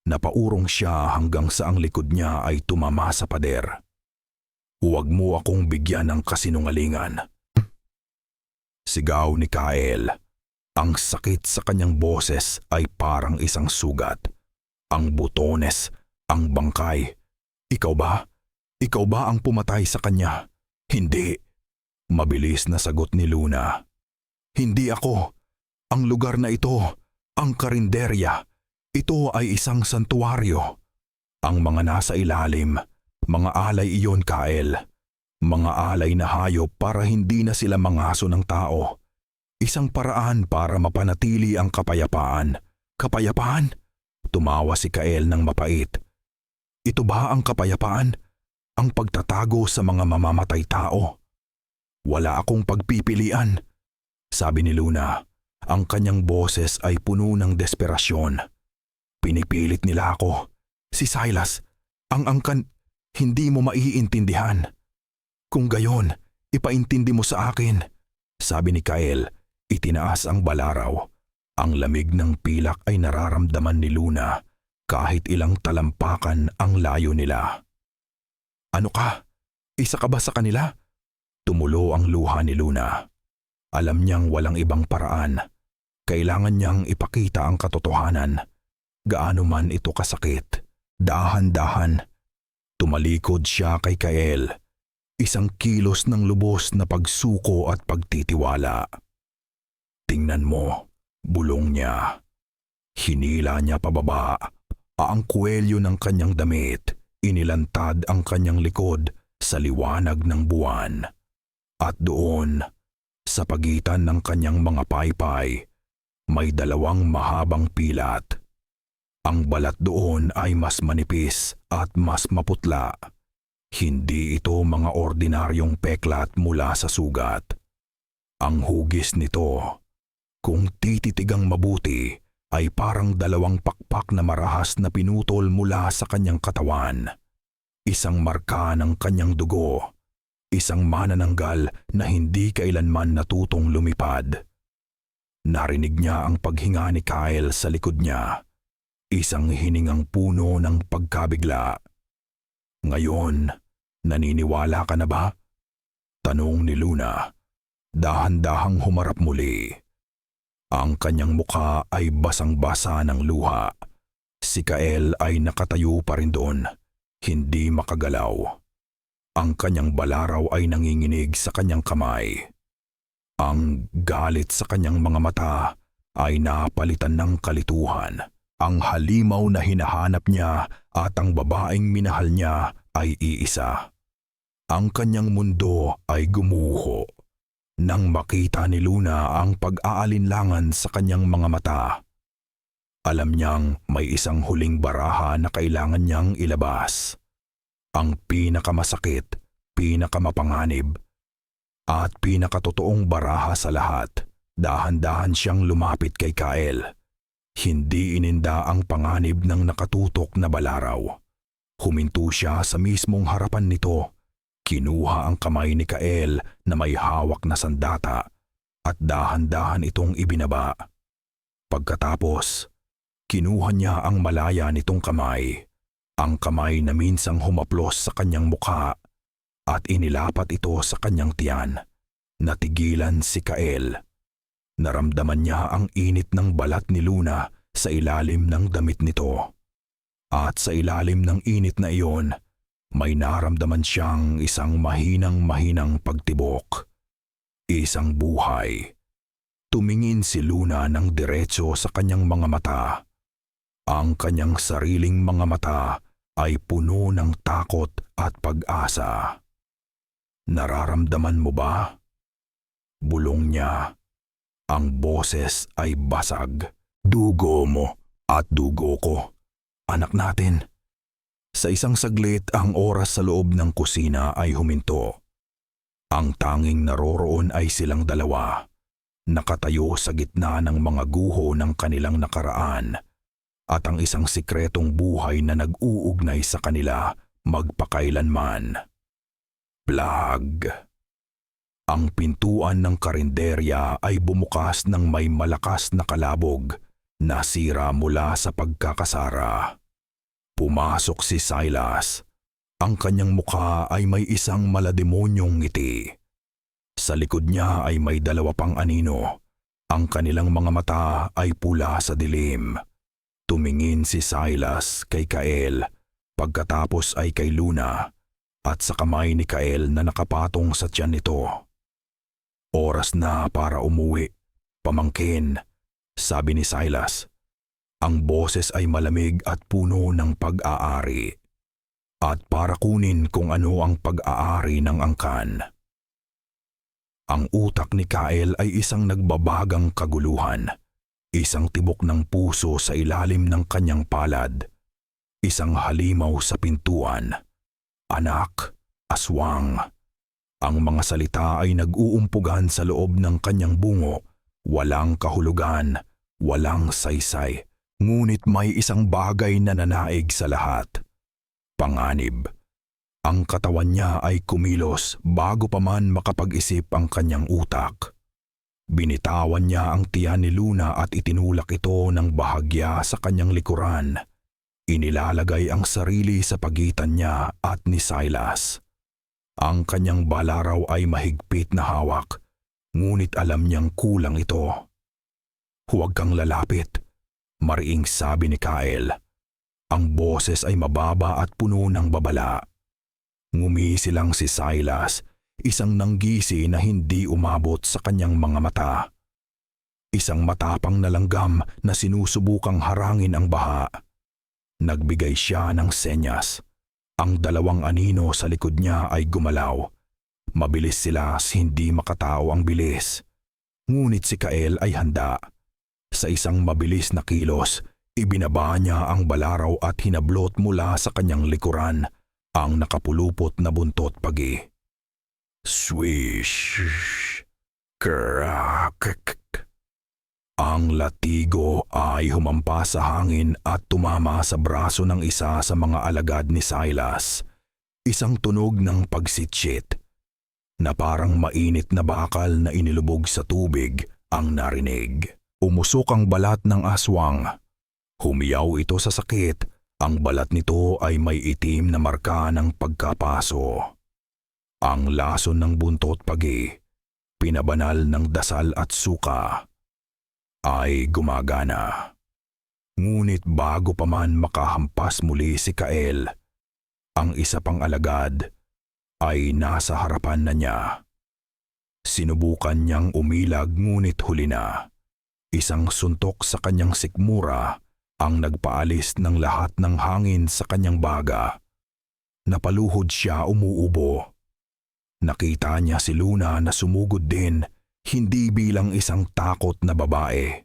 Napaurong siya hanggang sa ang likod niya ay tumama sa pader. "Huwag mo akong bigyan ng kasinungalingan." Sigaw ni Kyle. Ang sakit sa kanyang boses ay parang isang sugat. Ang butones, ang bangkay. Ikaw ba? Ikaw ba ang pumatay sa kanya?" "Hindi." Mabilis na sagot ni Luna. "Hindi ako. Ang lugar na ito, ang karinderya, ito ay isang santuaryo. Ang mga nasa ilalim, mga alay iyon, Kyle. Mga alay na hayop para hindi na sila mangaso ng tao. Isang paraan para mapanatili ang kapayapaan." "Kapayapaan?" Tumawa si Kyle ng mapait. "Ito ba ang kapayapaan? Ang pagtatago sa mga mamamatay tao?" "Wala akong pagpipilian," sabi ni Luna. Ang kanyang boses ay puno ng desperasyon. "Pinipilit nila ako. Si Silas, ang angkan, hindi mo maiintindihan. Kung gayon, ipaintindi mo sa akin," sabi ni Kyle. Itinaas ang balaraw. Ang lamig ng pilak ay nararamdaman ni Luna kahit ilang talampakan ang layo nila. "Ano ka? Isa ka ba sa kanila?" Tumulo ang luha ni Luna. Alam niyang walang ibang paraan. Kailangan niyang ipakita ang katotohanan. Gaano man ito kasakit. Dahan-dahan. Tumalikod siya kay Kyle. Isang kilos ng lubos na pagsuko at pagtitiwala. "Tingnan mo," bulong niya. Hinila niya pababa. Ang kuwelyo ng kanyang damit. Inilantad ang kanyang likod sa liwanag ng buwan. At doon, sa pagitan ng kanyang mga paypay, may dalawang mahabang pilat. Ang balat doon ay mas manipis at mas maputla. Hindi ito mga ordinaryong peklat mula sa sugat. Ang hugis nito, kung tititigang mabuti, ay parang dalawang pakpak na marahas na pinutol mula sa kanyang katawan. Isang marka ng kanyang dugo. Isang manananggal na hindi kailanman natutong lumipad. Narinig niya ang paghinga ni Kyle sa likod niya. Isang hiningang puno ng pagkabigla. "Ngayon, naniniwala ka na ba?" tanong ni Luna. Dahan-dahang humarap muli. Ang kanyang mukha ay basang-basa ng luha. Si Kyle ay nakatayo pa rin doon, hindi makagalaw. Ang kanyang balaraw ay nanginginig sa kanyang kamay. Ang galit sa kanyang mga mata ay napalitan ng kalituhan. Ang halimaw na hinahanap niya at ang babaeng minahal niya ay iisa. Ang kanyang mundo ay gumuho nang makita ni Luna ang pag-aalinlangan sa kanyang mga mata. Alam niyang may isang huling baraha na kailangan niyang ilabas. Ang pinakamasakit, pinakamapanganib, at pinakatotoong baraha sa lahat. Dahan-dahan siyang lumapit kay Kyle. Hindi ininda ang panganib ng nakatutok na balaraw. Huminto siya sa mismong harapan nito. Kinuha ang kamay ni Kyle na may hawak na sandata at dahan-dahan itong ibinaba. Pagkatapos, kinuha niya ang malaya nitong kamay, ang kamay na minsang humaplos sa kanyang mukha, at inilapat ito sa kanyang tiyan. Natigilan si Kyle. Naramdaman niya ang init ng balat ni Luna sa ilalim ng damit nito. At sa ilalim ng init na iyon, may naramdaman siyang isang mahinang-mahinang pagtibok. Isang buhay. Tumingin si Luna ng diretso sa kanyang mga mata. Ang kanyang sariling mga mata ay puno ng takot at pag-asa. "Nararamdaman mo ba?" bulong niya. Ang boses ay basag. "Dugo mo at dugo ko. Anak natin." Sa isang saglit, ang oras sa loob ng kusina ay huminto. Ang tanging naroroon ay silang dalawa, nakatayo sa gitna ng mga guho ng kanilang nakaraan, at ang isang sikretong buhay na nag-uugnay sa kanila magpakailanman. Plag. Ang pintuan ng karinderya ay bumukas ng may malakas na kalabog na sira mula sa pagkakasara. Pumasok si Silas. Ang kanyang mukha ay may isang malademonyong ngiti. Sa likod niya ay may dalawa pang anino. Ang kanilang mga mata ay pula sa dilim. Tumingin si Silas kay Kyle, pagkatapos ay kay Luna, at sa kamay ni Kyle na nakapatong sa tiyan nito. "Oras na para umuwi, pamangkin," sabi ni Silas. Ang boses ay malamig at puno ng pag-aari. "At para kunin kung ano ang pag-aari ng angkan." Ang utak ni Kyle ay isang nagbabagang kaguluhan. Isang tibok ng puso sa ilalim ng kanyang palad. Isang halimaw sa pintuan. "Anak, aswang." Ang mga salita ay nag-uumpugan sa loob ng kanyang bungo. Walang kahulugan, walang saysay. Ngunit may isang bagay na nanaig sa lahat. Panganib. Ang katawan niya ay kumilos bago pa man makapag-isip ang kanyang utak. Binitawan niya ang tiyan ni Luna at itinulak ito ng bahagya sa kanyang likuran. Inilalagay ang sarili sa pagitan niya at ni Silas. Ang kanyang balaraw ay mahigpit na hawak, ngunit alam niyang kulang ito. "Huwag kang lalapit," mariing sabi ni Kyle. Ang boses ay mababa at puno ng babala. Ngumisi lang si Silas, isang nanggisi na hindi umabot sa kanyang mga mata. Isang matapang na langgam na sinusubukang harangin ang baha. Nagbigay siya ng senyas. Ang dalawang anino sa likod niya ay gumalaw. Mabilis sila, hindi makatao ang bilis. Ngunit si Kyle ay handa. Sa isang mabilis na kilos, ibinaba niya ang balaraw at hinablot mula sa kanyang likuran ang nakapulupot na buntot pagi. Swish! Crack! Ang latigo ay humampas sa hangin at tumama sa braso ng isa sa mga alagad ni Silas. Isang tunog ng pagsitsit na parang mainit na bakal na inilubog sa tubig ang narinig. Umusok ang balat ng aswang. Humiyaw ito sa sakit. Ang balat nito ay may itim na marka ng pagkapaso. Ang lason ng buntot pagi, pinabanal ng dasal at suka, ay gumagana. Ngunit bago pa man makahampas muli si Kael, ang isa pang alagad ay nasa harapan na niya. Sinubukan niyang umilag ngunit huli na. Isang suntok sa kanyang sikmura ang nagpaalis ng lahat ng hangin sa kanyang baga. Napaluhod siya umuubo. Nakita niya si Luna na sumugod din, hindi bilang isang takot na babae,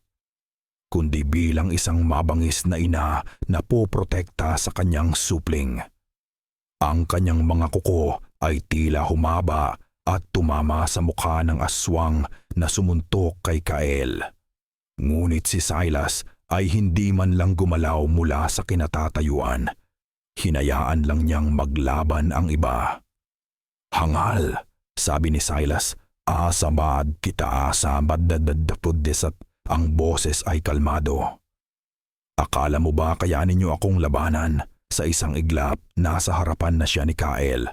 kundi bilang isang mabangis na ina na poprotekta sa kanyang supling. Ang kanyang mga kuko ay tila humaba at tumama sa mukha ng aswang na sumuntok kay Kael. Ngunit si Silas ay hindi man lang gumalaw mula sa kinatatayuan. Hinayaan lang niyang maglaban ang iba. "Hangal," sabi ni Silas, "asabad kita asabad dadadapuddes," at ang boses ay kalmado. "Akala mo ba kaya ninyo akong labanan?" Sa isang iglap, nasa harapan na siya ni Kael.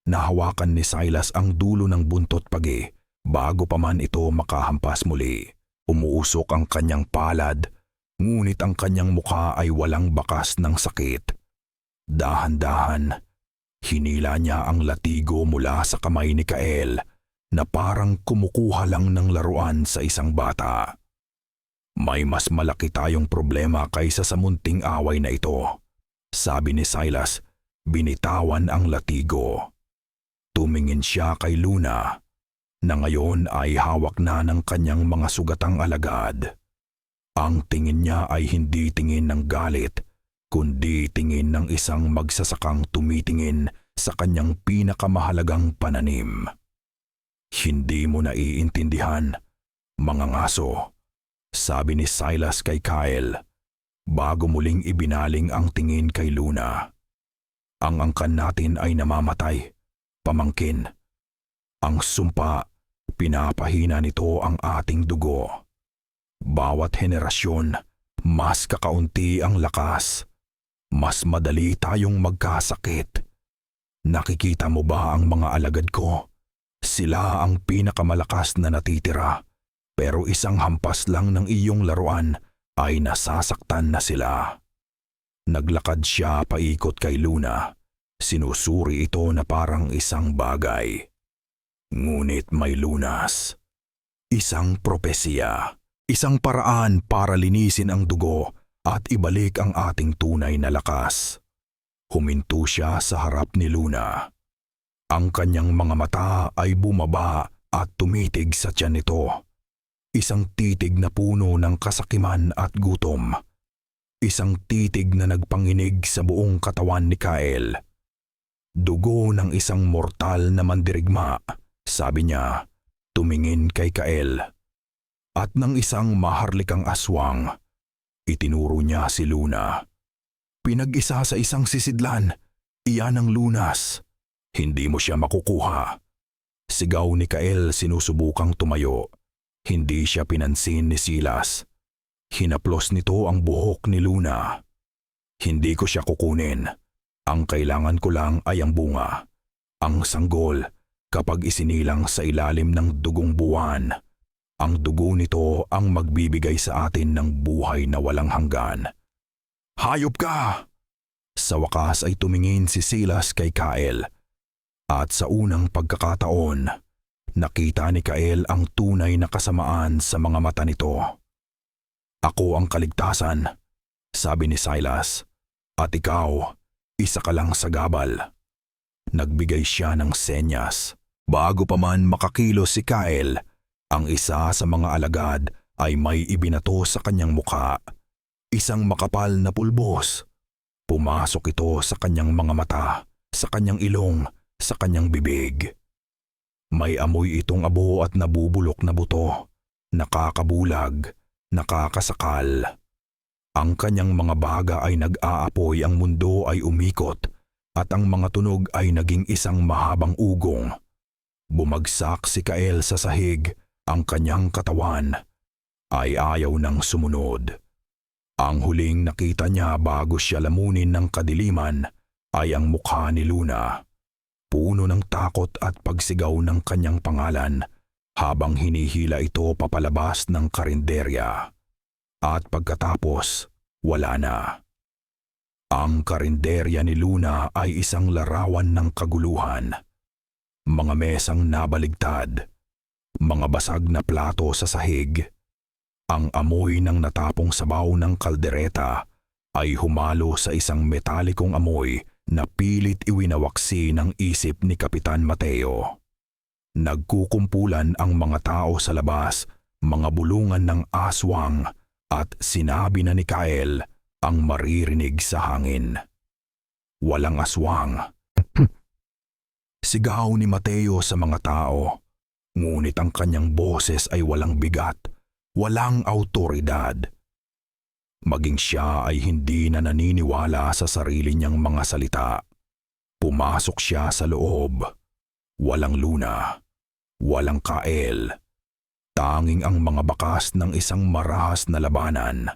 Nahawakan ni Silas ang dulo ng buntot pagi bago pa man ito makahampas muli. Umuusok ang kanyang palad, ngunit ang kanyang mukha ay walang bakas ng sakit. Dahan-dahan, hinila niya ang latigo mula sa kamay ni Kael na parang kumukuha lang ng laruan sa isang bata. "May mas malaki tayong problema kaysa sa munting away na ito," sabi ni Silas, binitawan ang latigo. Tumingin siya kay Luna, na ngayon ay hawak na ng kanyang mga sugatang alagad. Ang tingin niya ay hindi tingin ng galit, kundi tingin ng isang magsasakang tumitingin sa kanyang pinakamahalagang pananim. "Hindi mo naiintindihan, mga ngaso," sabi ni Silas kay Kael, bago muling ibinaling ang tingin kay Luna. "Ang angkan natin ay namamatay, pamangkin. Ang sumpa, pinapahina nito ang ating dugo. Bawat henerasyon, mas kakaunti ang lakas. Mas madali tayong magkasakit. Nakikita mo ba ang mga alagad ko? Sila ang pinakamalakas na natitira, pero isang hampas lang ng iyong laruan ay nasasaktan na sila." Naglakad siya paikot kay Luna. Sinusuri ito na parang isang bagay. Ngunit may lunas. Isang propesiya. Isang paraan para linisin ang dugo at ibalik ang ating tunay na lakas. Huminto siya sa harap ni Luna. Ang kanyang mga mata ay bumaba at tumitig sa tiyan nito. Isang titig na puno ng kasakiman at gutom. Isang titig na nagpanginig sa buong katawan ni Kael. "Dugo ng isang mortal na mandirigma," sabi niya, tumingin kay Kael. "At ng isang maharlikang aswang." Itinuro niya si Luna. "Pinag-isa sa isang sisidlan, iyan ang lunas. Hindi mo siya makukuha." Sigaw ni Kael sinusubukang tumayo. Hindi siya pinansin ni Silas. Hinaplos nito ang buhok ni Luna. "Hindi ko siya kukunin. Ang kailangan ko lang ay ang bunga. Ang sanggol, kapag isinilang sa ilalim ng dugong buwan, ang dugo nito ang magbibigay sa atin ng buhay na walang hanggan." "Hayop ka!" Sa wakas ay tumingin si Silas kay Kael. At sa unang pagkakataon, nakita ni Kael ang tunay na kasamaan sa mga mata nito. "Ako ang kaligtasan," sabi ni Silas, "at ikaw, isa ka lang sa gabal." Nagbigay siya ng senyas. Bago pa man makakilos si Kael, ang isa sa mga alagad ay may ibinato sa kanyang mukha. Isang makapal na pulbos. Pumasok ito sa kanyang mga mata, sa kanyang ilong, sa kanyang bibig. May amoy itong abo at nabubulok na buto, nakakabulag, nakakasakal. Ang kanyang mga baga ay nag-aapoy, ang mundo ay umikot, at ang mga tunog ay naging isang mahabang ugong. Bumagsak si Kael sa sahig, ang kanyang katawan. ay ayaw nang sumunod. Ang huling nakita niya bago siya lamunin ng kadiliman ay ang mukha ni Luna, puno ng takot at pagsigaw ng kanyang pangalan habang hinihila ito papalabas ng karinderya. At pagkatapos, wala na. Ang karinderya ni Luna ay isang larawan ng kaguluhan. Mga mesang nabaligtad, mga basag na plato sa sahig. Ang amoy ng natapong sabaw ng kaldereta ay humalo sa isang metalikong amoy na pilit iwinawaksi ng isip ni Kapitan Mateo. Nagkukumpulan ang mga tao sa labas, mga bulungan ng aswang, at sinabi na ni Kael ang maririnig sa hangin. Walang aswang. Sigaw ni Mateo sa mga tao, ngunit ang kanyang boses ay walang bigat, walang awtoridad. Maging siya ay hindi na naniniwala sa sarili niyang mga salita. Pumasok siya sa loob. Walang Luna, walang Kael. Tanging ang mga bakas ng isang marahas na labanan.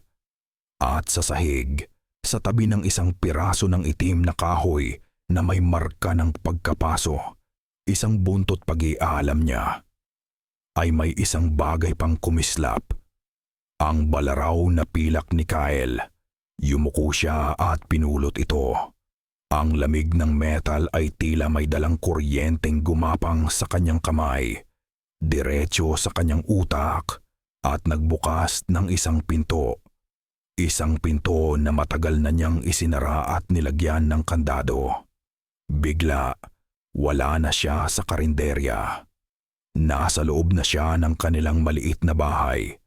At sa sahig, sa tabi ng isang piraso ng itim na kahoy na may marka ng pagkapaso, isang buntot pag-ialam niya, ay may isang bagay pang kumislap. Ang balaraw na pilak ni Kael. Yumuko siya at pinulot ito. Ang lamig ng metal ay tila may dalang kuryenteng gumapang sa kanyang kamay, diretso sa kanyang utak, at nagbukas ng isang pinto. Isang pinto na matagal na niyang isinara at nilagyan ng kandado. Bigla, wala na siya sa karinderya. Nasa loob na siya ng kanilang maliit na bahay.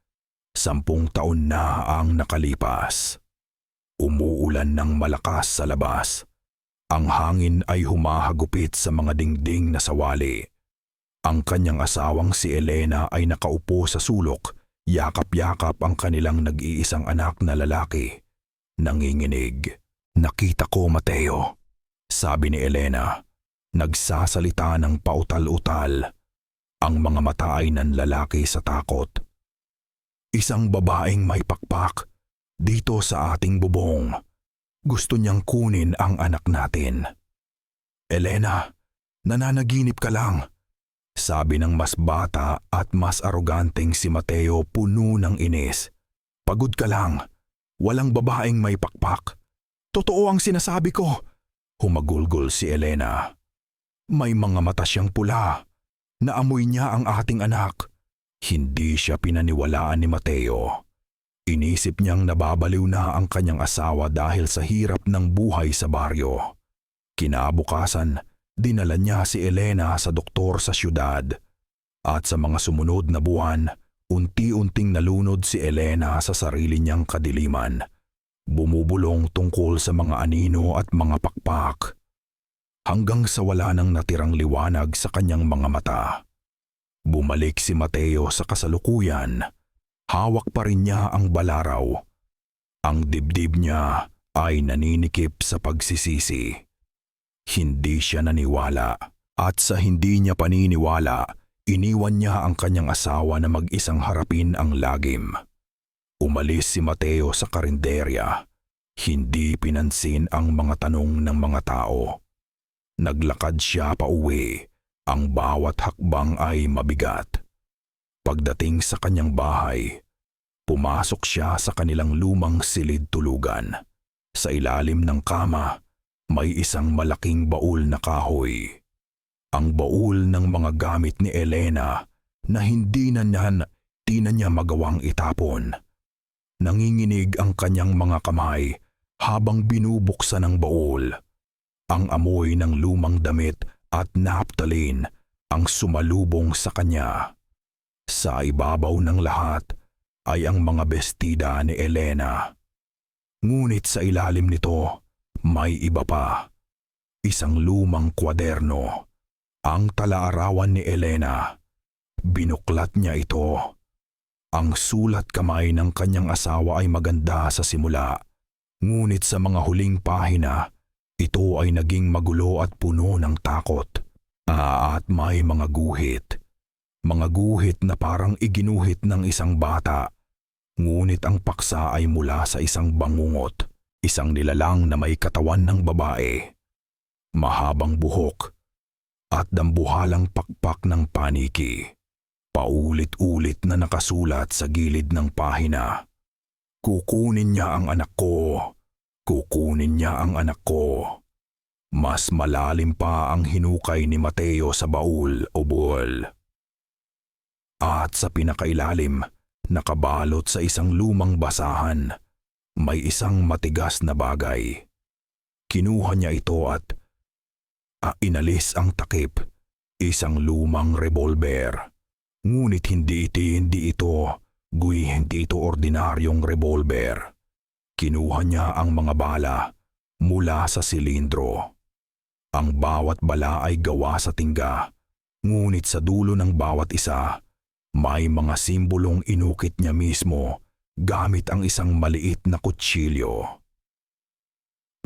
10 taon na ang nakalipas. Umuulan ng malakas sa labas. Ang hangin ay humahagupit sa mga dingding na sawali. Ang kanyang asawang si Elena ay nakaupo sa sulok, yakap-yakap ang kanilang nag-iisang anak na lalaki. Nanginginig. "Nakita ko, Mateo," sabi ni Elena. Nagsasalita ng pautal-utal. Ang mga mata ay nanlalaki sa takot. "Isang babaeng may pakpak dito sa ating bubong. Gusto niyang kunin ang anak natin." "Elena, nananaginip ka lang," sabi ng mas bata at mas aroganteng si Mateo, puno ng inis. "Pagod ka lang. Walang babaeng may pakpak. Totoo ang sinasabi ko," humagulgol si Elena. "May mga mata siyang pula. Naamoy niya ang ating anak." Hindi siya pinaniwalaan ni Mateo. Inisip niyang nababaliw na ang kanyang asawa dahil sa hirap ng buhay sa baryo. Kinabukasan, dinala niya si Elena sa doktor sa siyudad. At sa mga sumunod na buwan, unti-unting nalunod si Elena sa sarili niyang kadiliman. Bumubulong tungkol sa mga anino at mga pakpak. Hanggang sa wala nang natirang liwanag sa kanyang mga mata. Bumalik si Mateo sa kasalukuyan. Hawak pa rin niya ang balaraw. Ang dibdib niya ay naninikip sa pagsisisi. Hindi siya naniwala, at sa hindi niya paniniwala, iniwan niya ang kanyang asawa na mag-isang harapin ang lagim. Umalis si Mateo sa karinderya. Hindi pinansin ang mga tanong ng mga tao. Naglakad siya pauwi. Ang bawat hakbang ay mabigat. Pagdating sa kanyang bahay, pumasok siya sa kanilang lumang silid tulugan. Sa ilalim ng kama, may isang malaking baul na kahoy. Ang baul ng mga gamit ni Elena na hindi na niya magawang itapon. Nanginginig ang kanyang mga kamay habang binubuksan ang baul. Ang amoy ng lumang damit at naphthalene ang sumalubong sa kanya. Sa ibabaw ng lahat ay ang mga bestida ni Elena. Ngunit sa ilalim nito, may iba pa. Isang lumang kwaderno. Ang talaarawan ni Elena. Binuklat niya ito. Ang sulat kamay ng kanyang asawa ay maganda sa simula. Ngunit sa mga huling pahina, ito ay naging magulo at puno ng takot. At may mga guhit. Mga guhit na parang iginuhit ng isang bata Ngunit ang paksa ay mula sa isang bangungot, isang nilalang na may katawan ng babae, mahabang buhok, at dambuhalang pakpak ng paniki. Paulit-ulit na nakasulat sa gilid ng pahina. Kukunin niya ang anak ko. Kukunin niya ang anak ko. Mas malalim pa ang hinukay ni Mateo sa baul o buhol. At sa pinakailalim, nakabalot sa isang lumang basahan, may isang matigas na bagay. Kinuha niya ito at inalis ang takip, isang lumang revolver. Ngunit hindi ito ordinaryong revolver. Kinuha niya ang mga bala mula sa silindro. Ang bawat bala ay gawa sa tingga, ngunit sa dulo ng bawat isa, may mga simbolong inukit niya mismo gamit ang isang maliit na kutsilyo.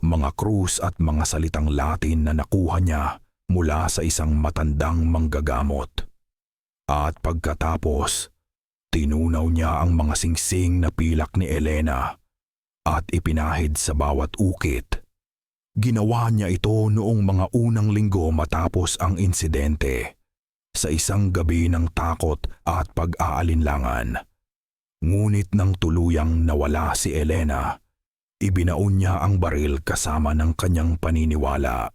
Mga krus at mga salitang Latin na nakuha niya mula sa isang matandang manggagamot. At pagkatapos, tinunaw niya ang mga singsing na pilak ni Elena at ipinahid sa bawat ukit. Ginawa niya ito noong mga unang linggo matapos ang insidente, sa isang gabi ng takot at pag-aalinlangan. Ngunit nang tuluyang nawala si Elena, ibinaon niya ang baril kasama ng kanyang paniniwala.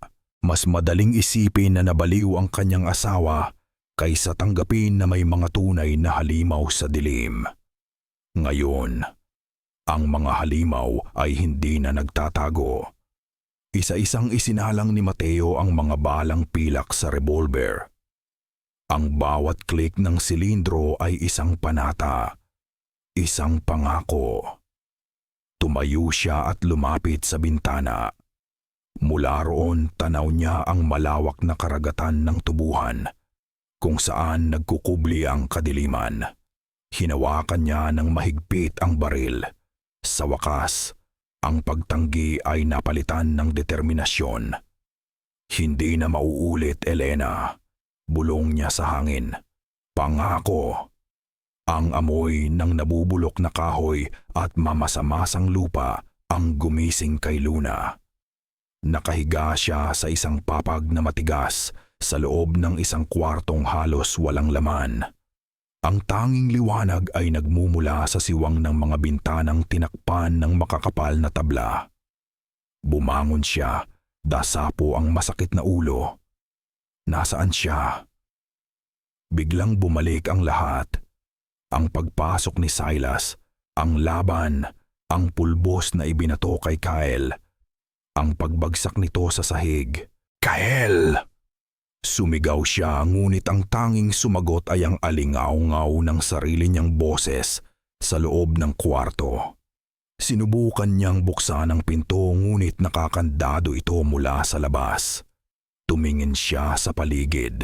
Mas madaling isipin na nabaliw ang kanyang asawa kaysa tanggapin na may mga tunay na halimaw sa dilim. Ngayon, ang mga halimaw ay hindi na nagtatago. Isa-isang isinalang ni Mateo ang mga balang pilak sa revolver. Ang bawat click ng silindro ay isang panata, isang pangako. Tumayo siya at lumapit sa bintana. Mula roon tanaw niya ang malawak na karagatan ng tubuhan, kung saan nagkukubli ang kadiliman. Hinawakan niya ng mahigpit ang baril. Sa wakas, ang pagtanggi ay napalitan ng determinasyon. Hindi na mauulit, Elena. Bulong niya sa hangin. Pangako. Ang amoy ng nabubulok na kahoy at mamasamasang lupa ang gumising kay Luna. Nakahiga siya sa isang papag na matigas sa loob ng isang kwartong halos walang laman. Ang tanging liwanag ay nagmumula sa siwang ng mga bintanang tinakpan ng makakapal na tabla. Bumangon siya, dasapo ang masakit na ulo. Nasaan siya? Biglang bumalik ang lahat. Ang pagpasok ni Silas, ang laban, ang pulbos na ibinato kay Kyle, ang pagbagsak nito sa sahig. Kyle! Sumigaw siya, ngunit ang tanging sumagot ay ang alingaw-ngaw ng sarili niyang boses sa loob ng kwarto. Sinubukan niyang buksan ang pinto, ngunit nakakandado ito mula sa labas. Tumingin siya sa paligid.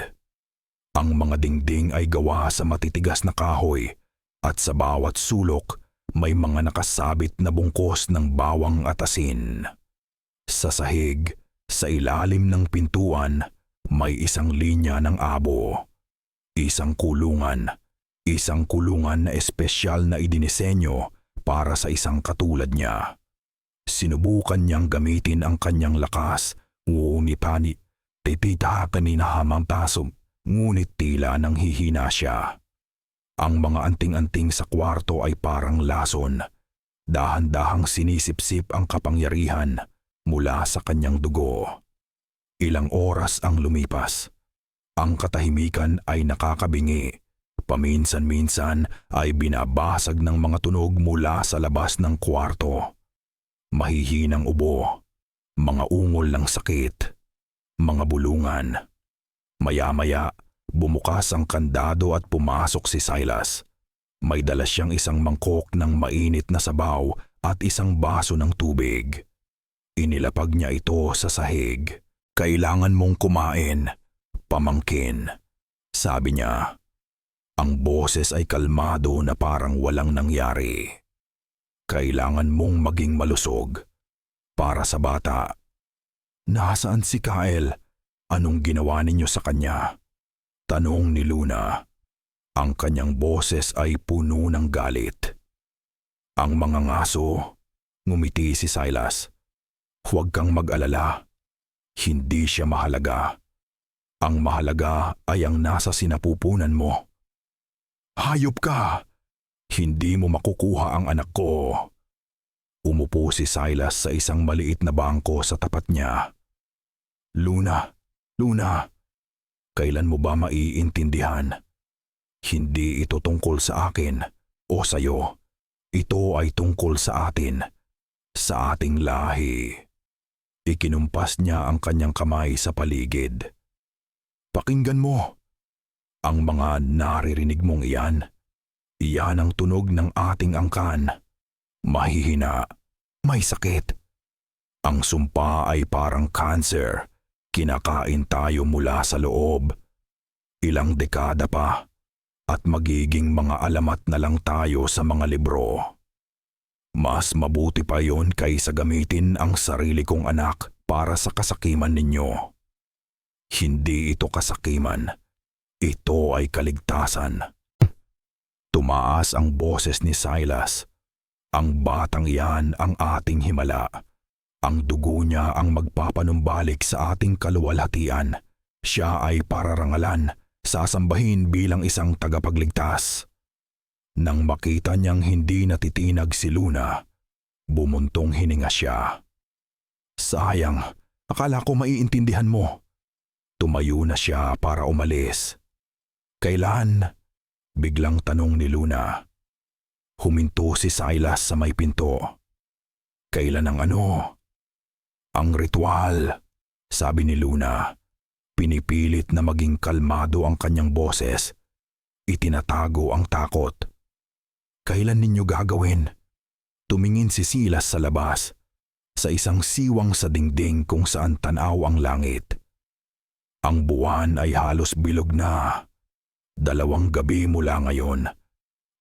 Ang mga dingding ay gawa sa matitigas na kahoy at sa bawat sulok may mga nakasabit na bungkos ng bawang at asin. Sa sahig, sa ilalim ng pintuan, may isang linya ng abo. Isang kulungan na espesyal na idinisenyo para sa isang katulad niya. Sinubukan niyang gamitin ang kanyang lakas, ngunit titita kanina hamang tasom, ngunit tila nang hihina siya. Ang mga anting-anting sa kwarto ay parang lason. Dahan-dahang sinisipsip ang kapangyarihan mula sa kanyang dugo. Ilang oras ang lumipas. Ang katahimikan ay nakakabingi. Paminsan-minsan ay binabasag ng mga tunog mula sa labas ng kwarto. Mahihinang ubo, mga ungol ng sakit, mga bulungan. Maya-maya, bumukas ang kandado at pumasok si Silas. May dala siyang isang mangkok ng mainit na sabaw at isang baso ng tubig. Inilapag niya ito sa sahig. Kailangan mong kumain, pamangkin, sabi niya. Ang boses ay kalmado na parang walang nangyari. Kailangan mong maging malusog. Para sa bata. Nasaan si Kyle? Anong ginawa ninyo sa kanya? Tanong ni Luna. Ang kanyang boses ay puno ng galit. Ang mga ngaso, ngumiti si Silas. Huwag kang mag-alala. Hindi siya mahalaga. Ang mahalaga ay ang nasa sinapupunan mo. Hayop ka! Hindi mo makukuha ang anak ko. Umupo si Silas sa isang maliit na bangko sa tapat niya. Luna, Luna, kailan mo ba maiintindihan? Hindi ito tungkol sa akin o sa'yo. Ito ay tungkol sa atin, sa ating lahi. Ikinumpas niya ang kanyang kamay sa paligid. Pakinggan mo. Ang mga naririnig mong iyan, iyan ang tunog ng ating angkan. Mahihina, may sakit. Ang sumpa ay parang cancer. Kinakain tayo mula sa loob. Ilang dekada pa at magiging mga alamat na lang tayo sa mga libro. Mas mabuti pa yon kaysa gamitin ang sarili kong anak para sa kasakiman ninyo. Hindi ito kasakiman. Ito ay kaligtasan. Tumaas ang boses ni Silas. Ang batang iyan ang ating himala. Ang dugo niya ang magpapanumbalik sa ating kaluwalhatian. Siya ay pararangalan, sasambahin bilang isang tagapagligtas. Nang makita niyang hindi natitinag si Luna, bumuntong hininga siya. Sayang, akala ko maiintindihan mo. Tumayo na siya para umalis. Kailan? Biglang tanong ni Luna. Huminto si Silas sa may pinto. Kailan ang ano? Ang ritual, sabi ni Luna. Pinipilit na maging kalmado ang kanyang boses. Itinatago ang takot. Kailan ninyo gagawin? Tumingin si Silas sa labas, sa isang siwang sa dingding kung saan tanaw ang langit. Ang buwan ay halos bilog na. 2 gabi mula ngayon.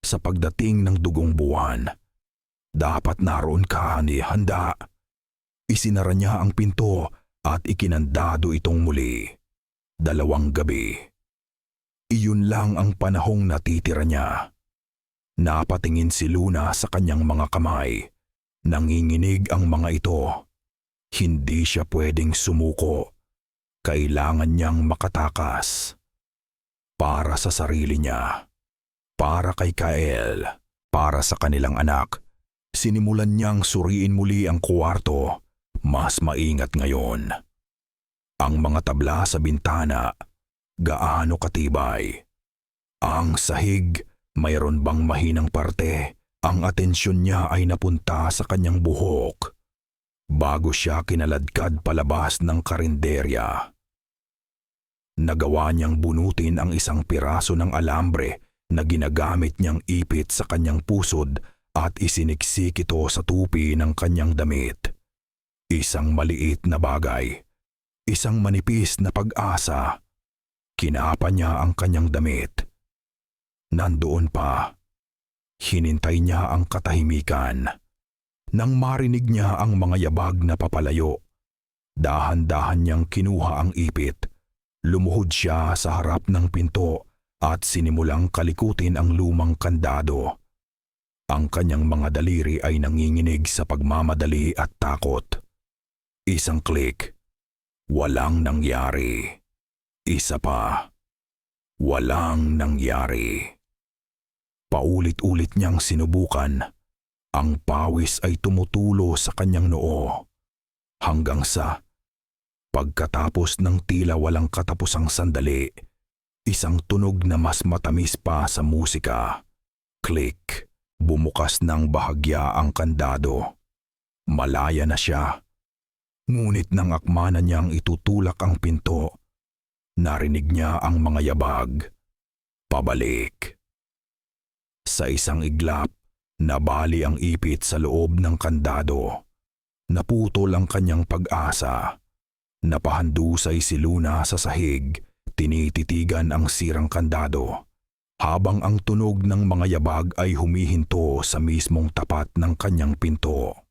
Sa pagdating ng dugong buwan, dapat naroon ka ni handa. Isinara niya ang pinto at ikinandado itong muli. 2 gabi. Iyon lang ang panahong natitira niya. Napatingin si Luna sa kanyang mga kamay. Nanginginig ang mga ito. Hindi siya pwedeng sumuko. Kailangan niyang makatakas. Para sa sarili niya. Para kay Kael, para sa kanilang anak, sinimulan niyang suriin muli ang kwarto, mas maingat ngayon. Ang mga tabla sa bintana, gaano katibay. Ang sahig, mayroon bang mahinang parte? Ang atensyon niya ay napunta sa kanyang buhok. Bago siya kinaladkad palabas ng karinderya. Nagawa niyang bunutin ang isang piraso ng alambre na ginagamit niyang ipit sa kanyang pusod at isiniksik ito sa tupi ng kanyang damit. Isang maliit na bagay. Isang manipis na pag-asa. Kinapa niya ang kanyang damit. Nandoon pa. Hinintay niya ang katahimikan. Nang marinig niya ang mga yabag na papalayo, dahan-dahan niyang kinuha ang ipit. Lumuhod siya sa harap ng pinto at sinimulang kalikutin ang lumang kandado. Ang kanyang mga daliri ay nanginginig sa pagmamadali at takot. Isang klik. Walang nangyari. Isa pa. Walang nangyari. Paulit-ulit niyang sinubukan. Ang pawis ay tumutulo sa kanyang noo. Hanggang sa pagkatapos ng tila walang katapusang sandali, isang tunog na mas matamis pa sa musika. Click. Bumukas ng bahagya ang kandado. Malaya na siya. Ngunit nang akma na niyang itutulak ang pinto, narinig niya ang mga yabag. Pabalik. Sa isang iglap, nabali ang ipit sa loob ng kandado. Naputol ang kanyang pag-asa. Napahandusay si Luna sa sahig, tinititigan ang sirang kandado. Habang ang tunog ng mga yabag ay humihinto sa mismong tapat ng kanyang pinto.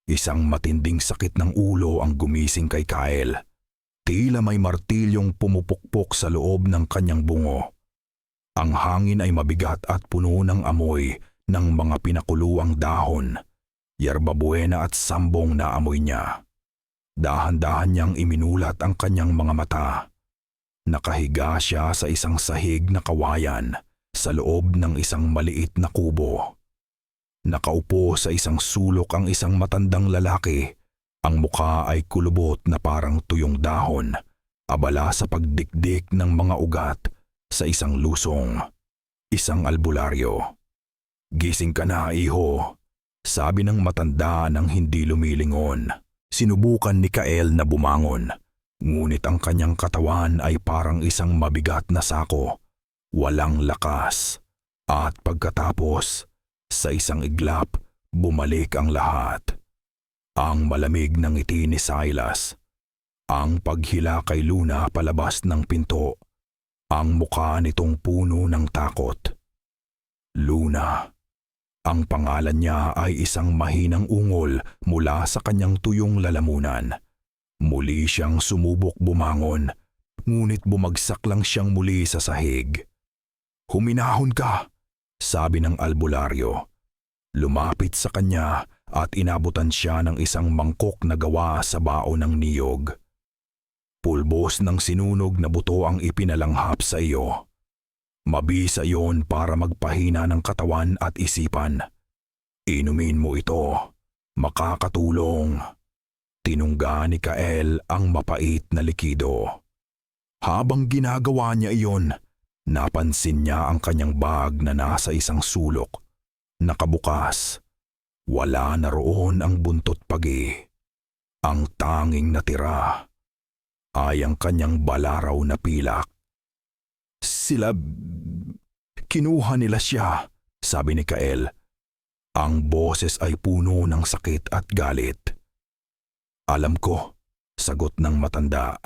Isang matinding sakit ng ulo ang gumising kay Kyle. Tila may martilyong pumupukpok sa loob ng kanyang bungo. Ang hangin ay mabigat at puno ng amoy ng mga pinakuluang dahon, yerbabuena at sambong na amoy niya. Dahan-dahan niyang iminulat ang kanyang mga mata. Nakahiga siya sa isang sahig na kawayan sa loob ng isang maliit na kubo. Nakaupo sa isang sulok ang isang matandang lalaki. Ang mukha ay kulubot na parang tuyong dahon, abala sa pagdikdik ng mga ugat sa isang lusong. Isang albularyo. "Gising ka na, iho," sabi ng matanda nang hindi lumilingon. Sinubukan ni Kael na bumangon, ngunit ang kanyang katawan ay parang isang mabigat na sako, walang lakas. At pagkatapos, sa isang iglap, bumalik ang lahat. Ang malamig ng ngiti ni Silas, ang paghila kay Luna palabas ng pinto, ang mukha nitong puno ng takot. Luna. Ang pangalan niya ay isang mahinang ungol mula sa kanyang tuyong lalamunan. Muli siyang sumubok bumangon, ngunit bumagsak lang siyang muli sa sahig. "Huminahon ka," sabi ng albularyo. Lumapit sa kanya at inabutan siya ng isang mangkok na gawa sa bao ng niyog. "Pulbos ng sinunog na buto ang ipinalanghap sa iyo. Mabisa iyon para magpahina ng katawan at isipan. Inumin mo ito, makakatulong." Tinungga ni Kael ang mapait na likido. Habang ginagawa niya iyon, napansin niya ang kanyang bag na nasa isang sulok. Nakabukas. Wala na roon ang buntot pagi. Ang tanging natira ay ang kanyang balaraw na pilak. Kinuha nila siya," sabi ni Kael. Ang boses ay puno ng sakit at galit. "Alam ko," sagot ng matanda.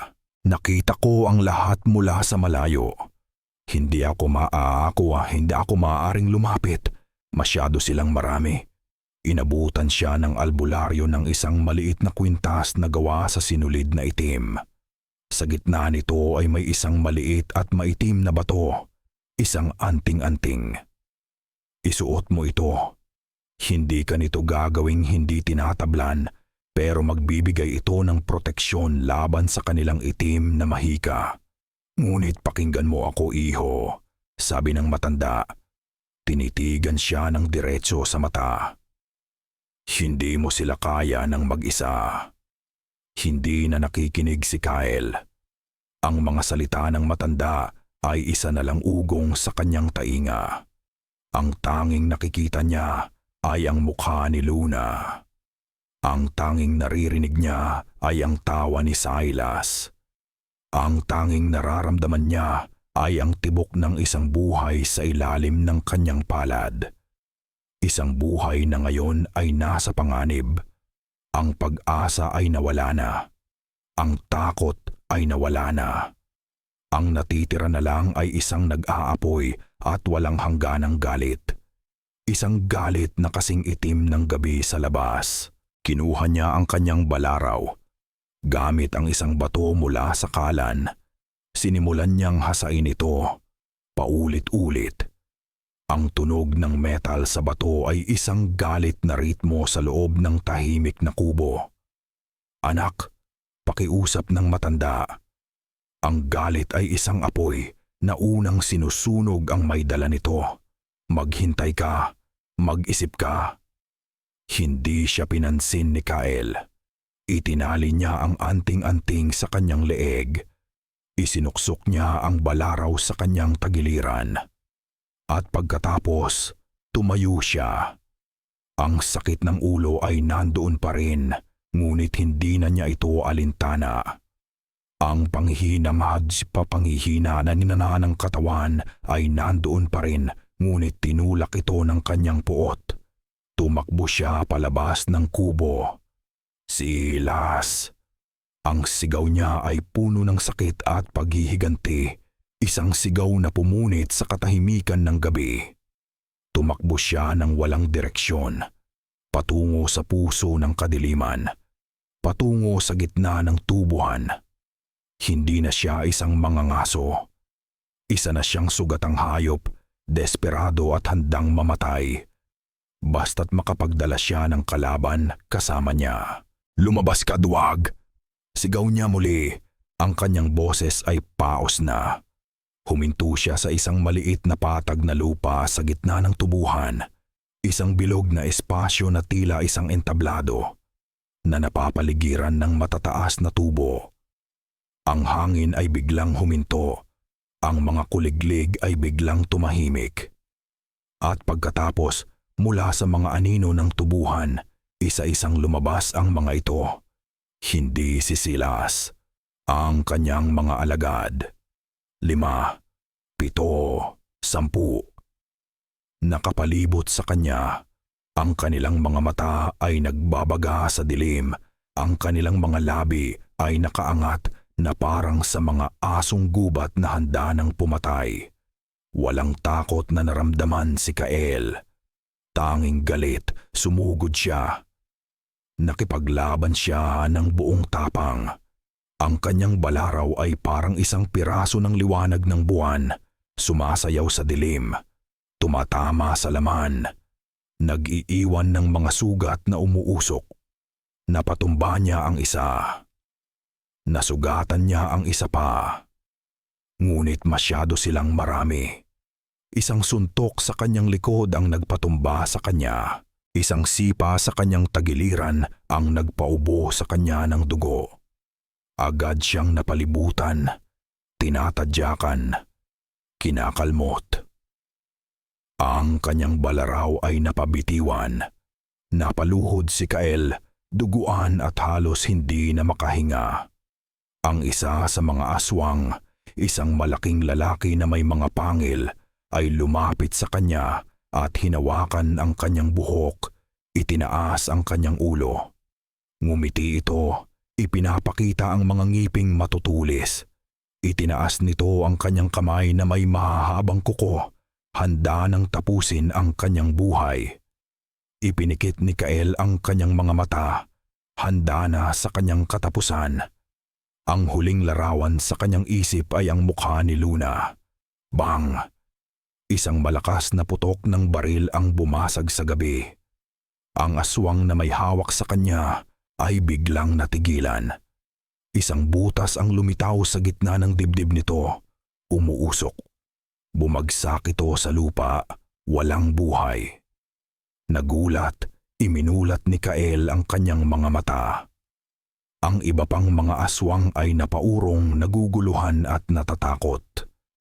"Nakita ko ang lahat mula sa malayo. Hindi ako maaaring lumapit. Masyado silang marami." Inabutan siya ng albularyo ng isang maliit na kwintas na gawa sa sinulid na itim. Sa gitna nito ay may isang maliit at maitim na bato, isang anting-anting. "Isuot mo ito. Hindi ka nito gagawing hindi tinatablan, pero magbibigay ito ng proteksyon laban sa kanilang itim na mahika. Ngunit pakinggan mo ako, iho," sabi ng matanda. Tinitigan siya ng diretso sa mata. "Hindi mo sila kaya ng mag-isa." Hindi na nakikinig si Kael. Ang mga salita ng matanda ay isa na lang ugong sa kanyang tainga. Ang tanging nakikita niya ay ang mukha ni Luna. Ang tanging naririnig niya ay ang tawa ni Silas. Ang tanging nararamdaman niya ay ang tibok ng isang buhay sa ilalim ng kanyang palad. Isang buhay na ngayon ay nasa panganib. Ang pag-asa ay nawala na. Ang takot ay nawala na. Ang natitira na lang ay isang nag-aapoy at walang hangganang galit. Isang galit na kasing itim ng gabi sa labas. Kinuha niya ang kanyang balaraw. Gamit ang isang bato mula sa kalan, sinimulan niyang hasain ito, paulit-ulit. Ang tunog ng metal sa bato ay isang galit na ritmo sa loob ng tahimik na kubo. "Anak," pakiusap ng matanda. Ang galit ay isang apoy na unang sinusunog ang may dala nito. "Maghintay ka, mag-isip ka." Hindi siya pinansin ni Kael. Itinali niya ang anting-anting sa kanyang leeg. Isinuksok niya ang balaraw sa kanyang tagiliran. At pagkatapos, tumayo siya. Ang sakit ng ulo ay nandoon pa rin, ngunit hindi na niya ito alintana. Ang panghihina na ninana ng katawan ay nandoon pa rin, ngunit tinulak ito ng kanyang puot. Tumakbo siya palabas ng kubo. "Silas!" Ang sigaw niya ay puno ng sakit at paghihiganti. Isang sigaw na pumunit sa katahimikan ng gabi. Tumakbo siya ng walang direksyon, patungo sa puso ng kadiliman, patungo sa gitna ng tubuhan. Hindi na siya isang mangangaso. Isa na siyang sugatang hayop, desperado at handang mamatay. basta't makapagdala siya ng kalaban kasama niya. "Lumabas ka, duwag!" Sigaw niya muli. Ang kanyang boses ay paos na. Huminto siya sa isang maliit na patag na lupa sa gitna ng tubuhan. Isang bilog na espasyo na tila isang entablado na napapaligiran ng matataas na tubo. Ang hangin ay biglang huminto. Ang mga kuliglig ay biglang tumahimik. At pagkatapos, mula sa mga anino ng tubuhan, isa-isang lumabas ang mga ito. Hindi si Silas, ang kanyang mga alagad. 5, 7, 10. Nakapalibot sa kanya. Ang kanilang mga mata ay nagbabaga sa dilim. Ang kanilang mga labi ay nakaangat na parang sa mga asong gubat na handa ng pumatay. Walang takot na naramdaman si Kael. Tanging galit, sumugod siya. Nakipaglaban siya ng buong tapang. Ang kanyang balaraw ay parang isang piraso ng liwanag ng buwan, sumasayaw sa dilim, tumatama sa laman, nag-iiwan ng mga sugat na umuusok. Napatumba niya ang isa. Nasugatan niya ang isa pa. Ngunit masyado silang marami. Isang suntok sa kanyang likod ang nagpatumba sa kanya. Isang sipa sa kanyang tagiliran ang nagpaubo sa kanya ng dugo. Agad siyang napalibutan, tinatadyakan, kinakalmot. Ang kanyang balaraw ay napabitiwan. Napaluhod si Kael, duguan at halos hindi na makahinga. Ang isa sa mga aswang, isang malaking lalaki na may mga pangil, ay lumapit sa kanya at hinawakan ang kanyang buhok, itinaas ang kanyang ulo. Ngumiti ito, ipinapakita ang mga ngiping matutulis. Itinaas nito ang kanyang kamay na may mahahabang kuko, handa nang tapusin ang kanyang buhay. Ipinikit ni Kael ang kanyang mga mata, handa na sa kanyang katapusan. Ang huling larawan sa kanyang isip ay ang mukha ni Luna. Bang! Isang malakas na putok ng baril ang bumasag sa gabi. Ang aswang na may hawak sa kanya ay biglang natigilan. Isang butas ang lumitaw sa gitna ng dibdib nito, umuusok. Bumagsak ito sa lupa, walang buhay. Nagulat, iminulat ni Kael ang kanyang mga mata. Ang iba pang mga aswang ay napaurong, naguguluhan at natatakot.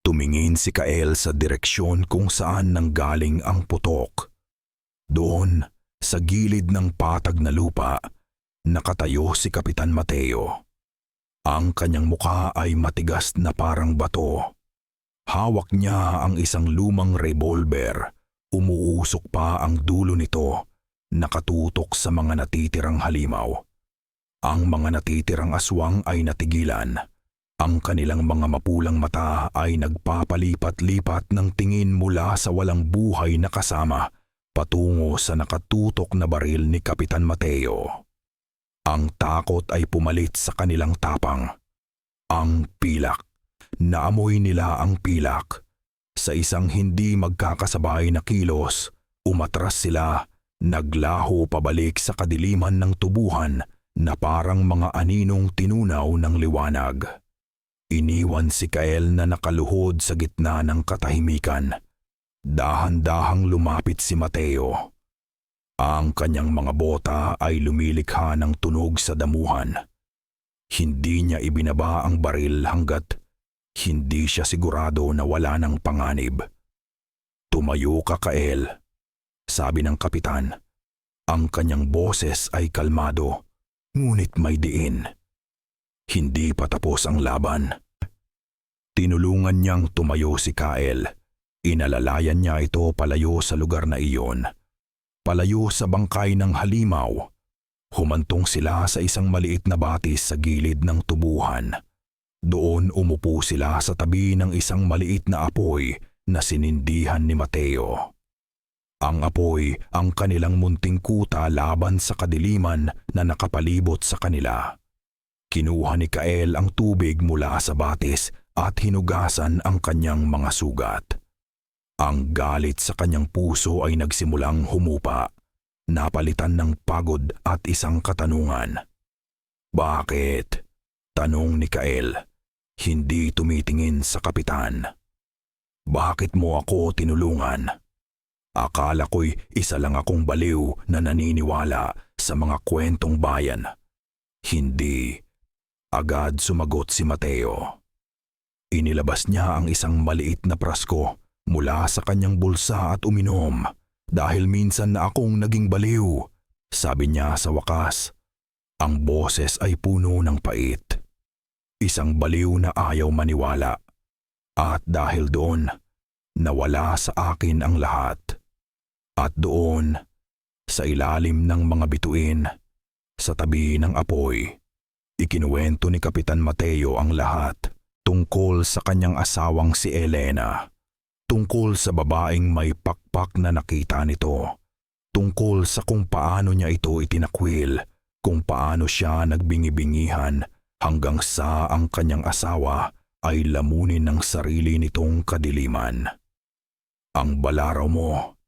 Tumingin si Kael sa direksyon kung saan nanggaling ang putok. Doon, sa gilid ng patag na lupa, nakatayo si Kapitan Mateo. Ang kanyang mukha ay matigas na parang bato. Hawak niya ang isang lumang revolver. Umuusok pa ang dulo nito, nakatutok sa mga natitirang halimaw. Ang mga natitirang aswang ay natigilan. Ang kanilang mga mapulang mata ay nagpapalipat-lipat ng tingin mula sa walang buhay na kasama patungo sa nakatutok na baril ni Kapitan Mateo. Ang takot ay pumalit sa kanilang tapang. Ang pilak. Naamoy nila ang pilak. Sa isang hindi magkakasabay na kilos, umatras sila, naglaho pabalik sa kadiliman ng tubuhan na parang mga aninong tinunaw ng liwanag. Iniwan si Kael na nakaluhod sa gitna ng katahimikan. Dahan-dahang lumapit si Mateo. Ang kanyang mga bota ay lumilikha ng tunog sa damuhan. Hindi niya ibinaba ang baril hanggat hindi siya sigurado na wala ng panganib. "Tumayo ka, Kael," sabi ng kapitan. Ang kanyang boses ay kalmado, ngunit may diin. Hindi pa tapos ang laban. Tinulungan niyang tumayo si Kael. Inalalayan niya ito palayo sa lugar na iyon. Palayo sa bangkay ng halimaw. Humantong sila sa isang maliit na batis sa gilid ng tubuhan. Doon umupo sila sa tabi ng isang maliit na apoy na sinindihan ni Mateo. Ang apoy ang kanilang munting kuta laban sa kadiliman na nakapalibot sa kanila. Kinuha ni Kael ang tubig mula sa batis at hinugasan ang kanyang mga sugat. Ang galit sa kanyang puso ay nagsimulang humupa, napalitan ng pagod at isang katanungan. Bakit? Tanong ni Kael, hindi tumitingin sa kapitan. Bakit mo ako tinulungan? Akala ko'y isa lang akong baliw na naniniwala sa mga kwentong bayan. Hindi. Agad sumagot si Mateo. Inilabas niya ang isang maliit na prasko mula sa kanyang bulsa at uminom. Dahil minsan na akong naging baliw, sabi niya sa wakas. Ang boses ay puno ng pait. Isang baliw na ayaw maniwala. At dahil doon, nawala sa akin ang lahat. At doon, sa ilalim ng mga bituin, sa tabi ng apoy, ikinuwento ni Kapitan Mateo ang lahat tungkol sa kanyang asawang si Elena, tungkol sa babaeng may pakpak na nakita nito, tungkol sa kung paano niya ito itinakwil, kung paano siya nagbingi-bingihan hanggang sa ang kanyang asawa ay lamunin ng sarili nitong kadiliman. Ang balaraw mo,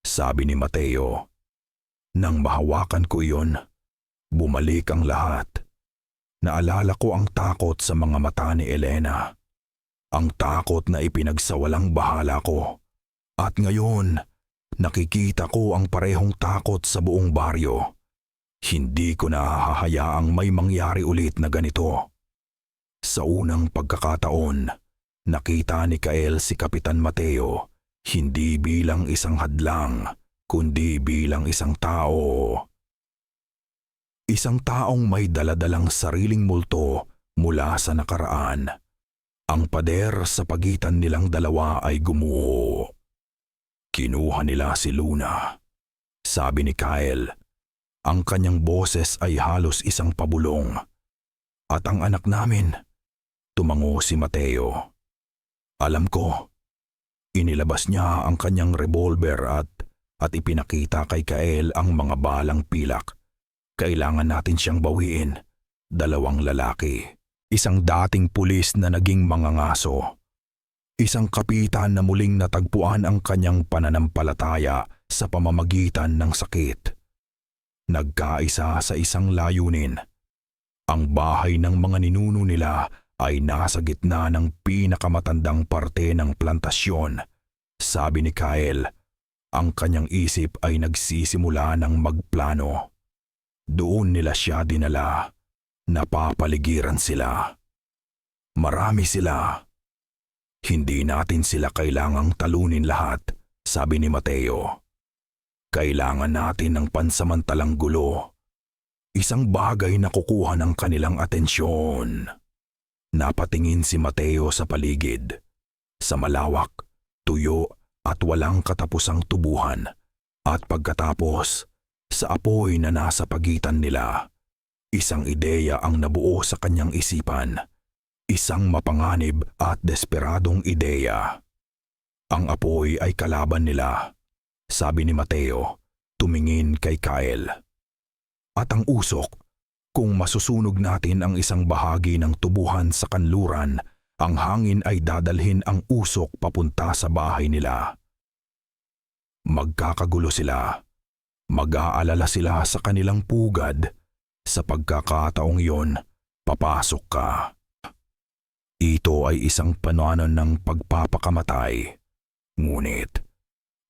sabi ni Mateo. Nang mahawakan ko iyon, bumalik ang lahat. Naalala ko ang takot sa mga mata ni Elena. Ang takot na ipinagsawalang bahala ko. At ngayon, nakikita ko ang parehong takot sa buong baryo. Hindi ko na hahayaang may mangyari ulit na ganito. Sa unang pagkakataon, nakita ni Kael si Kapitan Mateo hindi bilang isang hadlang, kundi bilang isang tao. Isang taong may daladalang sariling multo mula sa nakaraan. Ang pader sa pagitan nilang dalawa ay gumuho. Kinuha nila si Luna. Sabi ni Kael, ang kanyang boses ay halos isang pabulong. At ang anak namin, tumango si Mateo. Alam ko. Inilabas niya ang kanyang revolver at ipinakita kay Kael ang mga balang pilak. Kailangan natin siyang bawiin. 2 lalaki. Isang dating pulis na naging mangangaso. Isang kapitan na muling natagpuan ang kanyang pananampalataya sa pamamagitan ng sakit. Nagkaisa sa isang layunin. Ang bahay ng mga ninuno nila ay nasa gitna ng pinakamatandang parte ng plantasyon. Sabi ni Kael, ang kanyang isip ay nagsisimula ng magplano. Doon nila siya dinala. Napapaligiran sila. Marami sila. Hindi natin sila kailangang talunin lahat, sabi ni Mateo. Kailangan natin ng pansamantalang gulo. Isang bagay na kukuha ng kanilang atensyon. Napatingin si Mateo sa paligid. Sa malawak, tuyo at walang katapusang tubuhan. At pagkatapos, sa apoy na nasa pagitan nila, isang ideya ang nabuo sa kanyang isipan. Isang mapanganib at desperadong ideya. Ang apoy ay kalaban nila, sabi ni Mateo, tumingin kay Kael. At ang usok, kung masusunog natin ang isang bahagi ng tubuhan sa kanluran, ang hangin ay dadalhin ang usok papunta sa bahay nila. Magkakagulo sila. Mag-aalala sila sa kanilang pugad. Sa pagkakataong iyon, papasok ka. Ito ay isang panuanan ng pagpapakamatay. Ngunit,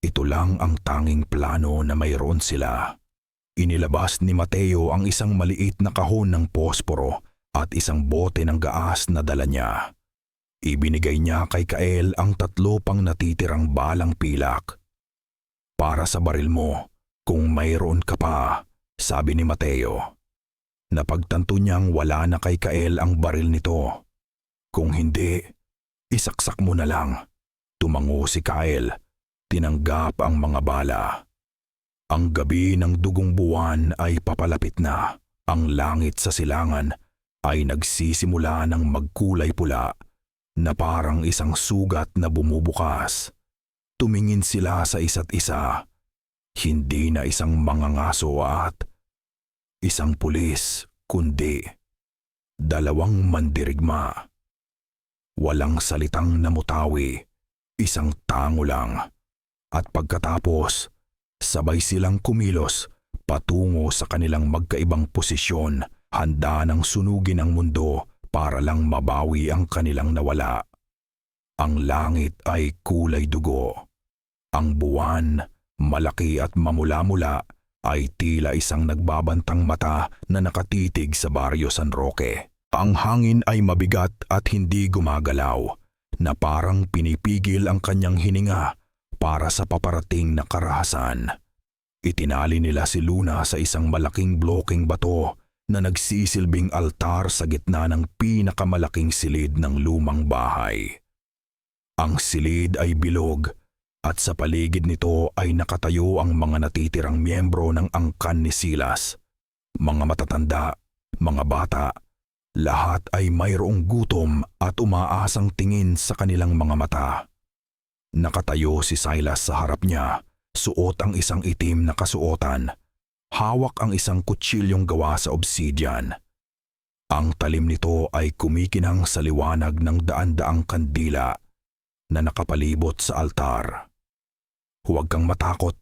ito lang ang tanging plano na mayroon sila. Inilabas ni Mateo ang isang maliit na kahon ng posporo at isang bote ng gaas na dala niya. Ibinigay niya kay Kael ang 3 pang natitirang balang pilak. Para sa baril mo, kung mayroon ka pa, sabi ni Mateo. Napagtanto niyang wala na kay Kael ang baril nito. Kung hindi, isaksak mo na lang. Tumango si Kael. Tinanggap ang mga bala. Ang gabi ng dugong buwan ay papalapit na. Ang langit sa silangan ay nagsisimula ng magkulay pula na parang isang sugat na bumubukas. Tumingin sila sa isa't isa. Hindi na isang mangangaso at isang pulis, kundi 2 mandirigma. Walang salitang namutawi. isang tango lang. At pagkatapos, sabay silang kumilos patungo sa kanilang magkaibang posisyon, handa ng sunugin ang mundo para lang mabawi ang kanilang nawala. Ang langit ay kulay dugo. Ang buwan, malaki at mamula-mula, ay tila isang nagbabantang mata na nakatitig sa Barrio San Roque. Ang hangin ay mabigat at hindi gumagalaw, na parang pinipigil ang kanyang hininga para sa paparating na karahasan. Itinali nila si Luna sa isang malaking blokeng bato na nagsisilbing altar sa gitna ng pinakamalaking silid ng lumang bahay. Ang silid ay bilog at sa paligid nito ay nakatayo ang mga natitirang miyembro ng angkan ni Silas. Mga matatanda, mga bata, lahat ay mayroong gutom at umaasang tingin sa kanilang mga mata. Nakatayo si Silas sa harap niya, suot ang isang itim na kasuotan. Hawak ang isang kutsilyong gawa sa obsidian. Ang talim nito ay kumikinang sa liwanag ng daan-daang kandila na nakapalibot sa altar. "Huwag kang matakot,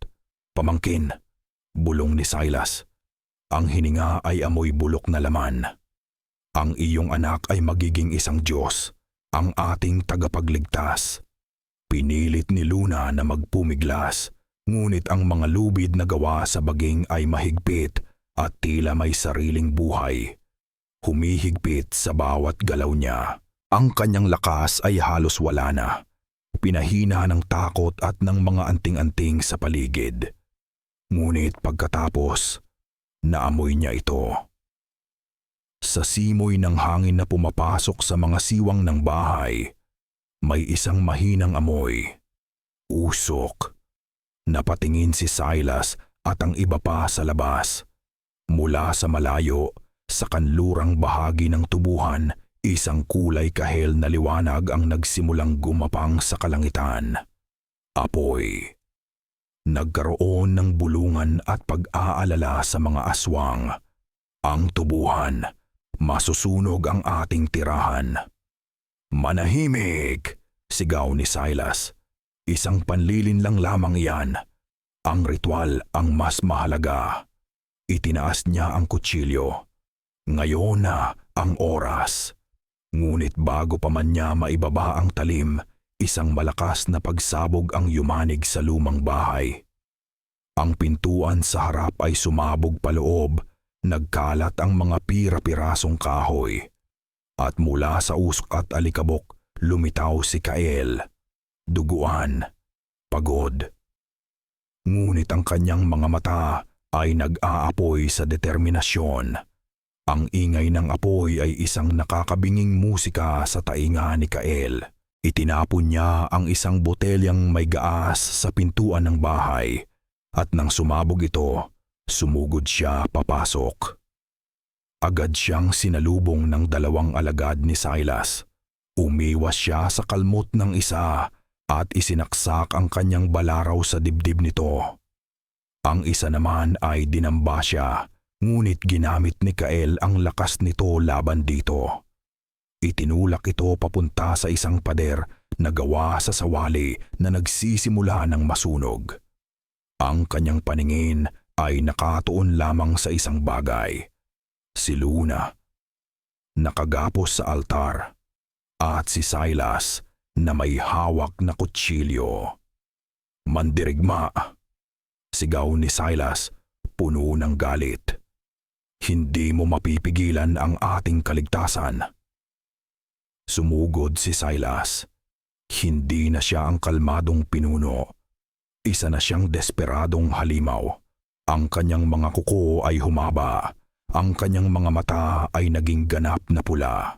pamangkin," bulong ni Silas. "Ang hininga ay amoy bulok na laman. Ang iyong anak ay magiging isang Diyos, ang ating tagapagligtas." Pinilit ni Luna na magpumiglas, ngunit ang mga lubid na gawa sa baging ay mahigpit at tila may sariling buhay. Humihigpit sa bawat galaw niya. Ang kanyang lakas ay halos wala na. Pinahina ng takot at ng mga anting-anting sa paligid. Ngunit pagkatapos, naamoy niya ito. Sa simoy ng hangin na pumapasok sa mga siwang ng bahay, may isang mahinang amoy. Usok. Napatingin si Silas at ang iba pa sa labas. Mula sa malayo, sa kanlurang bahagi ng tubuhan, isang kulay kahel na liwanag ang nagsimulang gumapang sa kalangitan. Apoy. Nagkaroon ng bulungan at pag-aalala sa mga aswang. Ang tubuhan. Masusunog ang ating tirahan. "Manahimik!" sigaw ni Silas. "Isang panlilin lang lamang iyan. Ang ritual ang mas mahalaga." Itinaas niya ang kutsilyo. Ngayon na ang oras. Ngunit bago pa man niya maibaba ang talim, isang malakas na pagsabog ang yumanig sa lumang bahay. Ang pintuan sa harap ay sumabog paloob, nagkalat ang mga pira-pirasong kahoy. At mula sa usok at alikabok, lumitaw si Kael. Duguan, pagod. Ngunit ang kanyang mga mata ay nag-aapoy sa determinasyon. Ang ingay ng apoy ay isang nakakabinging musika sa tainga ni Kael. Itinapon niya ang isang botelyang may gaas sa pintuan ng bahay at nang sumabog ito, sumugod siya papasok. Agad siyang sinalubong ng dalawang alagad ni Silas. Umiwas siya sa kalmot ng isa at isinaksak ang kanyang balaraw sa dibdib nito. Ang isa naman ay dinamba siya, ngunit ginamit ni Kael ang lakas nito laban dito. Itinulak ito papunta sa isang pader na gawa sa sawali na nagsisimula ng masunog. Ang kanyang paningin ay nakatuon lamang sa isang bagay. Si Luna, nakagapos sa altar, at si Silas na may hawak na kutsilyo. "Mandirigma!" sigaw ni Silas, puno ng galit. "Hindi mo mapipigilan ang ating kaligtasan." Sumugod si Silas. Hindi na siya ang kalmadong pinuno. Isa na siyang desperadong halimaw. Ang kanyang mga kuko ay humaba. Ang kanyang mga mata ay naging ganap na pula.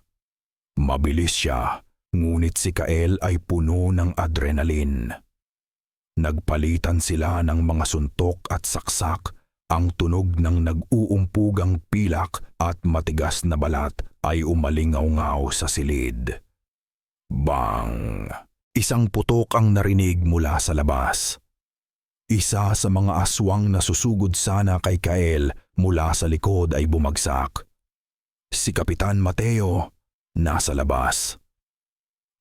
Mabilis siya, ngunit si Kael ay puno ng adrenaline. Nagpalitan sila ng mga suntok at saksak. Ang tunog ng nag-uumpugang pilak at matigas na balat ay umalingaw-ngaw sa silid. Bang! Isang putok ang narinig mula sa labas. Isa sa mga aswang na susugod sana kay Kael mula sa likod ay bumagsak. Si Kapitan Mateo, nasa labas.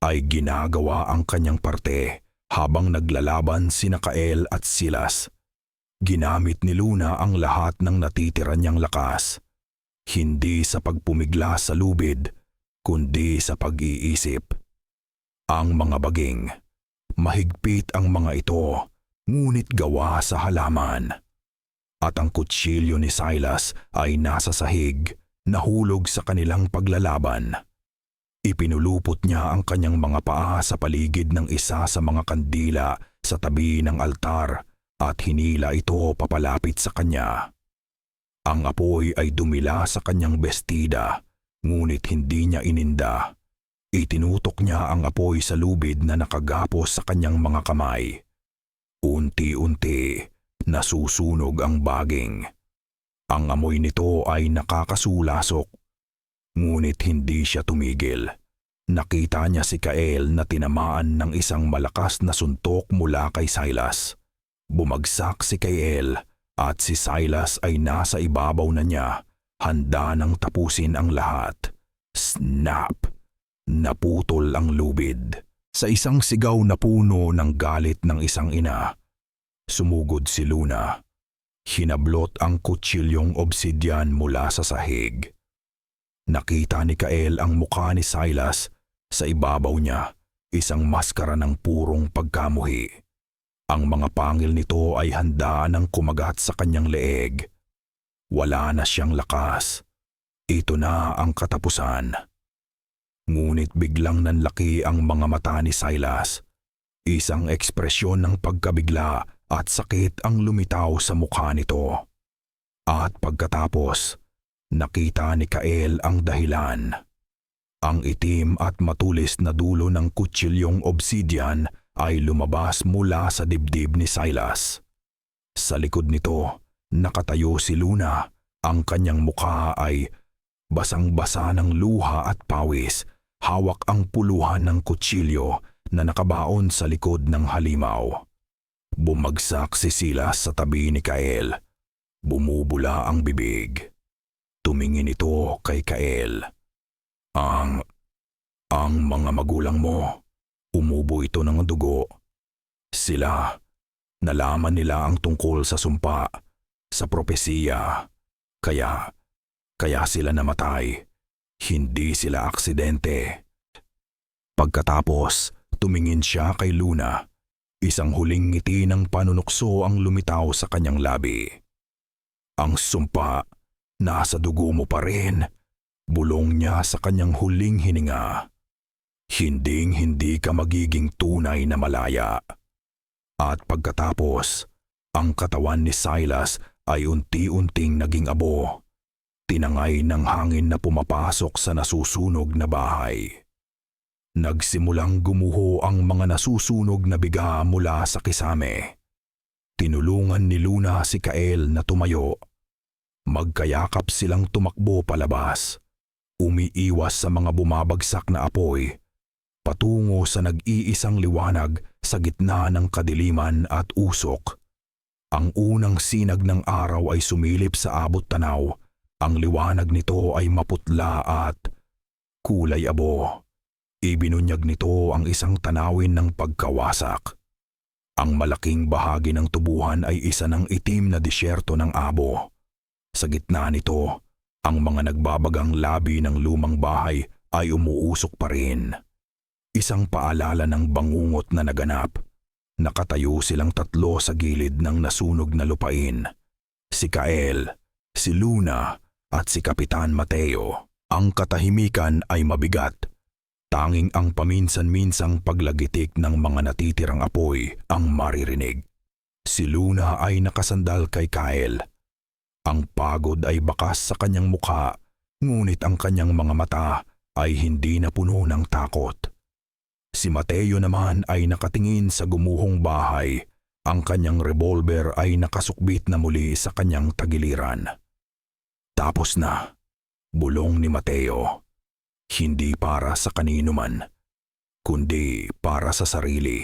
Ay ginagawa ang kanyang parte, Habang naglalaban sina Kael at Silas, ginamit ni Luna ang lahat ng natitira niyang lakas. Hindi sa pagpumigla sa lubid, kundi sa pag-iisip. Ang mga baging, mahigpit ang mga ito, ngunit gawa sa halaman. At ang kutsilyo ni Silas ay nasa sahig, nahulog sa kanilang paglalaban. Ipinulupot niya ang kanyang mga paa sa paligid ng isa sa mga kandila sa tabi ng altar at hinila ito papalapit sa kanya. Ang apoy ay dumila sa kanyang bestida, ngunit hindi niya ininda. Itinutok niya ang apoy sa lubid na nakagapos sa kanyang mga kamay. Unti-unti, nasusunog ang baging. Ang amoy nito ay nakakasulasok. Ngunit hindi siya tumigil. Nakita niya si Kael na tinamaan ng isang malakas na suntok mula kay Silas. Bumagsak si Kael at si Silas ay nasa ibabaw na niya, handa nang tapusin ang lahat. Snap! Naputol ang lubid. Sa isang sigaw na puno ng galit ng isang ina, sumugod si Luna. Hinablot ang kutsilyong obsidian mula sa sahig. Nakita ni Kael ang mukha ni Silas. Sa ibabaw niya, isang maskara ng purong pagkamuhi. Ang mga pangil nito ay handa ng kumagat sa kanyang leeg. Wala na siyang lakas. Ito na ang katapusan. Ngunit biglang nanlaki ang mga mata ni Silas. Isang ekspresyon ng pagkabigla at sakit ang lumitaw sa mukha nito. At pagkatapos, nakita ni Kael ang dahilan. Ang itim at matulis na dulo ng kutsilyong obsidian ay lumabas mula sa dibdib ni Silas. Sa likod nito, nakatayo si Luna. Ang kanyang mukha ay basang-basa ng luha at pawis. Hawak ang puluhan ng kutsilyo na nakabaon sa likod ng halimaw. Bumagsak si Silas sa tabi ni Kael. Bumubula ang bibig. Tumingin ito kay Kael. Ang mga magulang mo, umubo ito ng dugo. Sila, nalaman nila ang tungkol sa sumpa, sa propesiya. Kaya sila namatay. Hindi sila aksidente. Pagkatapos, tumingin siya kay Luna. Isang huling ngiti ng panunukso ang lumitaw sa kanyang labi. Ang sumpa, nasa dugo mo pa rin. Bulong niya sa kanyang huling hininga. Hinding-hindi ka magiging tunay na malaya. At pagkatapos, ang katawan ni Silas ay unti-unting naging abo. Tinangay ng hangin na pumapasok sa nasusunog na bahay. Nagsimulang gumuho ang mga nasusunog na biga mula sa kisame. Tinulungan ni Luna si Kael na tumayo. Magkayakap silang tumakbo palabas. Umiiwas sa mga bumabagsak na apoy, patungo sa nag-iisang liwanag sa gitna ng kadiliman at usok. Ang unang sinag ng araw ay sumilip sa abot tanaw. Ang liwanag nito ay maputla at kulay abo. Ibinunyag nito ang isang tanawin ng pagkawasak. Ang malaking bahagi ng tubuhan ay isa ng itim na disyerto ng abo. Sa gitna nito, ang mga nagbabagang labi ng lumang bahay ay umuusok pa rin. Isang paalala ng bangungot na naganap. Nakatayo silang tatlo sa gilid ng nasunog na lupain. Si Kael, si Luna at si Kapitan Mateo. Ang katahimikan ay mabigat. Tanging ang paminsan-minsang paglagitik ng mga natitirang apoy ang maririnig. Si Luna ay nakasandal kay Kael. Ang pagod ay bakas sa kanyang mukha, ngunit ang kanyang mga mata ay hindi na puno ng takot. Si Mateo naman ay nakatingin sa gumuhong bahay. Ang kanyang revolver ay nakasukbit na muli sa kanyang tagiliran. Tapos na, bulong ni Mateo. Hindi para sa kanino man, kundi para sa sarili.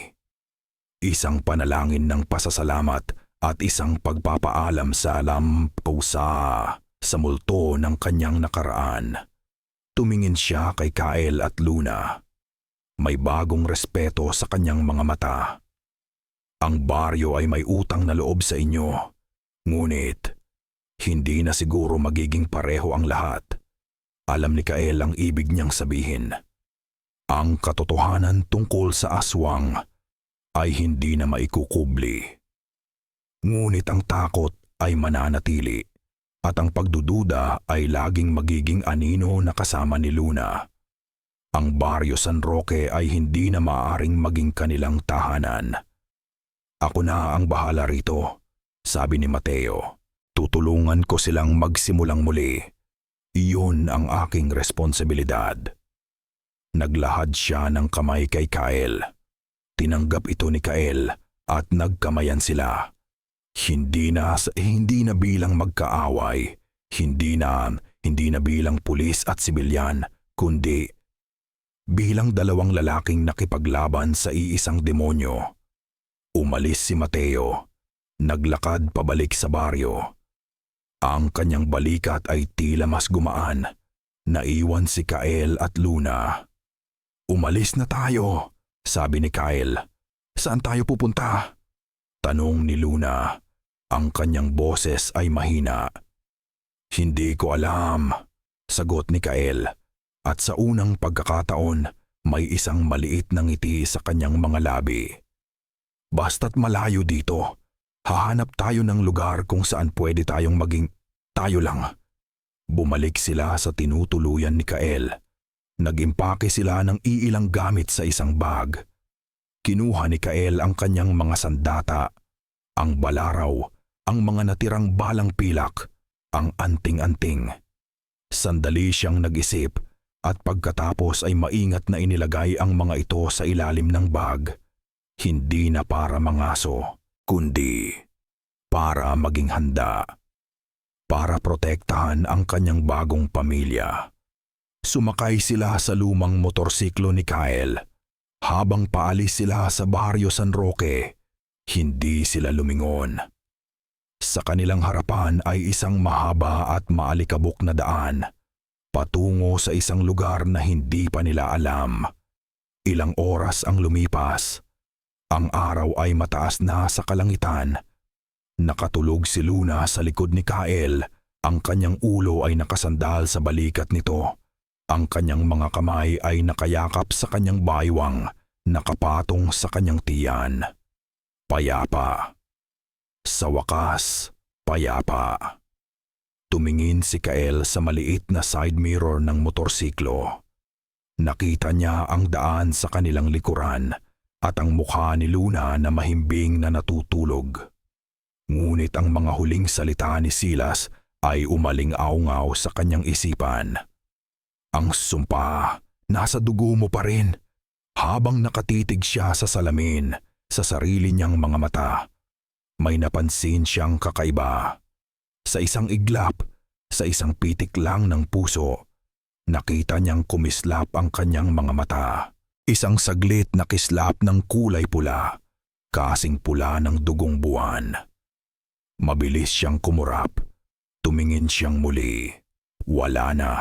Isang panalangin ng pasasalamat at isang pagpapaalam sa sa multo ng kanyang nakaraan. Tumingin siya kay Kael at Luna. May bagong respeto sa kanyang mga mata. Ang baryo ay may utang na loob sa inyo. Ngunit, hindi na siguro magiging pareho ang lahat. Alam ni Kael ang ibig niyang sabihin. Ang katotohanan tungkol sa aswang ay hindi na maikukubli. Ngunit ang takot ay mananatili at ang pagdududa ay laging magiging anino na kasama ni Luna. Ang Barrio San Roque ay hindi na maaaring maging kanilang tahanan. Ako na ang bahala rito, sabi ni Mateo. Tutulungan ko silang magsimulang muli. Iyon ang aking responsibilidad. Naglahad siya ng kamay kay Kael. Tinanggap ito ni Kael at nagkamayan sila. Hindi na bilang magkaaway, hindi na bilang pulis at sibilyan, kundi bilang dalawang lalaking nakipaglaban sa iisang demonyo. Umalis si Mateo, naglakad pabalik sa baryo. Ang kanyang balikat ay tila mas gumaan. Naiwan si Kael at Luna. Umalis na tayo, sabi ni Kael. Saan tayo pupunta? Tanong ni Luna. Ang kanyang boses ay mahina. Hindi ko alam, sagot ni Kael. At sa unang pagkakataon, may isang maliit na ngiti sa kanyang mga labi. Basta't malayo dito, hahanap tayo ng lugar kung saan pwede tayong maging tayo lang. Bumalik sila sa tinutuluyan ni Kael. Nag-impake sila ng iilang gamit sa isang bag. Kinuha ni Kael ang kanyang mga sandata, ang balaraw, ang mga natirang balang pilak, ang anting-anting. Sandali siyang nag-isip at pagkatapos ay maingat na inilagay ang mga ito sa ilalim ng bag. Hindi na para mangaso, kundi para maging handa. Para protektahan ang kanyang bagong pamilya. Sumakay sila sa lumang motorsiklo ni Kael. Habang paalis sila sa Barrio San Roque, hindi sila lumingon. Sa kanilang harapan ay isang mahaba at maalikabok na daan, patungo sa isang lugar na hindi pa nila alam. Ilang oras ang lumipas. Ang araw ay mataas na sa kalangitan. Nakatulog si Luna sa likod ni Kael. Ang kanyang ulo ay nakasandal sa balikat nito. Ang kanyang mga kamay ay nakayakap sa kanyang baywang, nakapatong sa kanyang tiyan. Payapa. Sa wakas, payapa. Tumingin si Kael sa maliit na side mirror ng motorsiklo. Nakita niya ang daan sa kanilang likuran at ang mukha ni Luna na mahimbing na natutulog. Ngunit ang mga huling salita ni Silas ay umaling-aungaw sa kanyang isipan. Ang sumpa, nasa dugo mo pa rin. Habang nakatitig siya sa salamin, sa sarili niyang mga mata, may napansin siyang kakaiba. Sa isang iglap, sa isang pitik lang ng puso, nakita niyang kumislap ang kanyang mga mata. Isang saglit na kislap ng kulay pula, kasing pula ng dugong buwan. Mabilis siyang kumurap. Tumingin siyang muli. Wala na.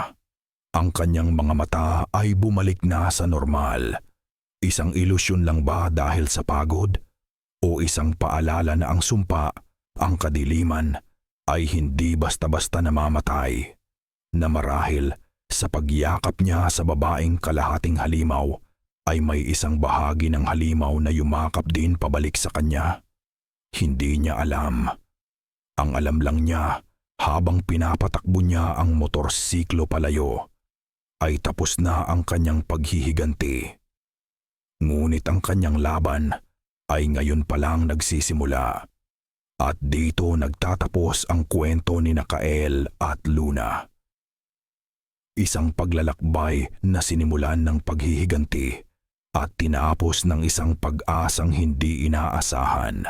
Ang kanyang mga mata ay bumalik na sa normal. Isang ilusyon lang ba dahil sa pagod? O isang paalala na ang sumpa, ang kadiliman, ay hindi basta-basta namamatay? Na marahil sa pagyakap niya sa babaeng kalahating halimaw, ay may isang bahagi ng halimaw na yumakap din pabalik sa kanya? Hindi niya alam. Ang alam lang niya, habang pinapatakbo niya ang motorsiklo palayo, ay tapos na ang kanyang paghihiganti. Ngunit ang kanyang laban ay ngayon pa lang nagsisimula. At dito nagtatapos ang kwento ni Kael at Luna. Isang paglalakbay na sinimulan ng paghihiganti at tinapos ng isang pag-asang hindi inaasahan.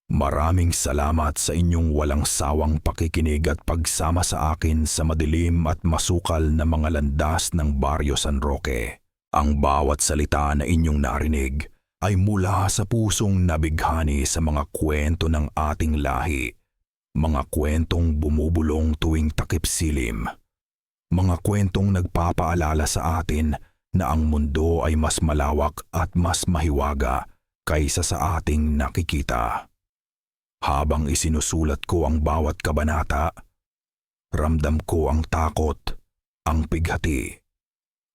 Maraming salamat sa inyong walang sawang pakikinig at pagsama sa akin sa madilim at masukal na mga landas ng Barrio San Roque. Ang bawat salita na inyong narinig ay mula sa pusong nabighani sa mga kwento ng ating lahi. Mga kwentong bumubulong tuwing takip silim. Mga kwentong nagpapaalala sa atin na ang mundo ay mas malawak at mas mahiwaga kaysa sa ating nakikita. Habang isinusulat ko ang bawat kabanata, ramdam ko ang takot, ang pighati,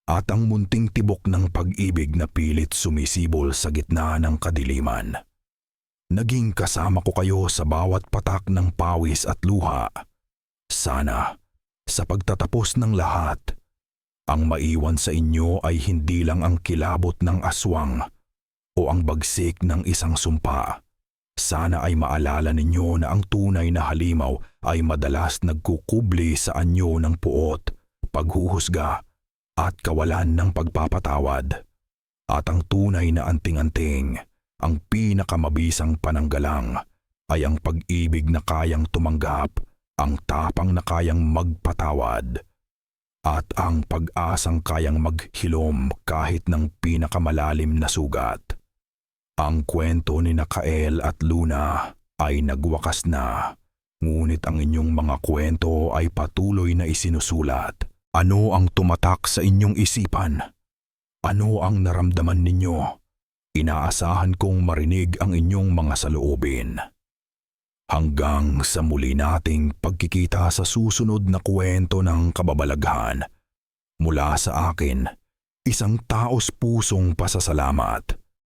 at ang munting tibok ng pag-ibig na pilit sumisibol sa gitna ng kadiliman. Naging kasama ko kayo sa bawat patak ng pawis at luha. Sana, sa pagtatapos ng lahat, ang maiwan sa inyo ay hindi lang ang kilabot ng aswang o ang bagsik ng isang sumpa. Sana ay maalala ninyo na ang tunay na halimaw ay madalas nagkukubli sa anyo ng puot, paghuhusga, at kawalan ng pagpapatawad. At ang tunay na anting-anting, ang pinakamabisang pananggalang, ay ang pag-ibig na kayang tumanggap, ang tapang na kayang magpatawad, at ang pag-asang kayang maghilom kahit ng pinakamalalim na sugat. Ang kwento ni Kael at Luna ay nagwakas na, ngunit ang inyong mga kwento ay patuloy na isinusulat. Ano ang tumatak sa inyong isipan? Ano ang naramdaman ninyo? Inaasahan kong marinig ang inyong mga saloobin. Hanggang sa muli nating pagkikita sa susunod na kwento ng kababalaghan. Mula sa akin, isang taos pusong pasasalamat.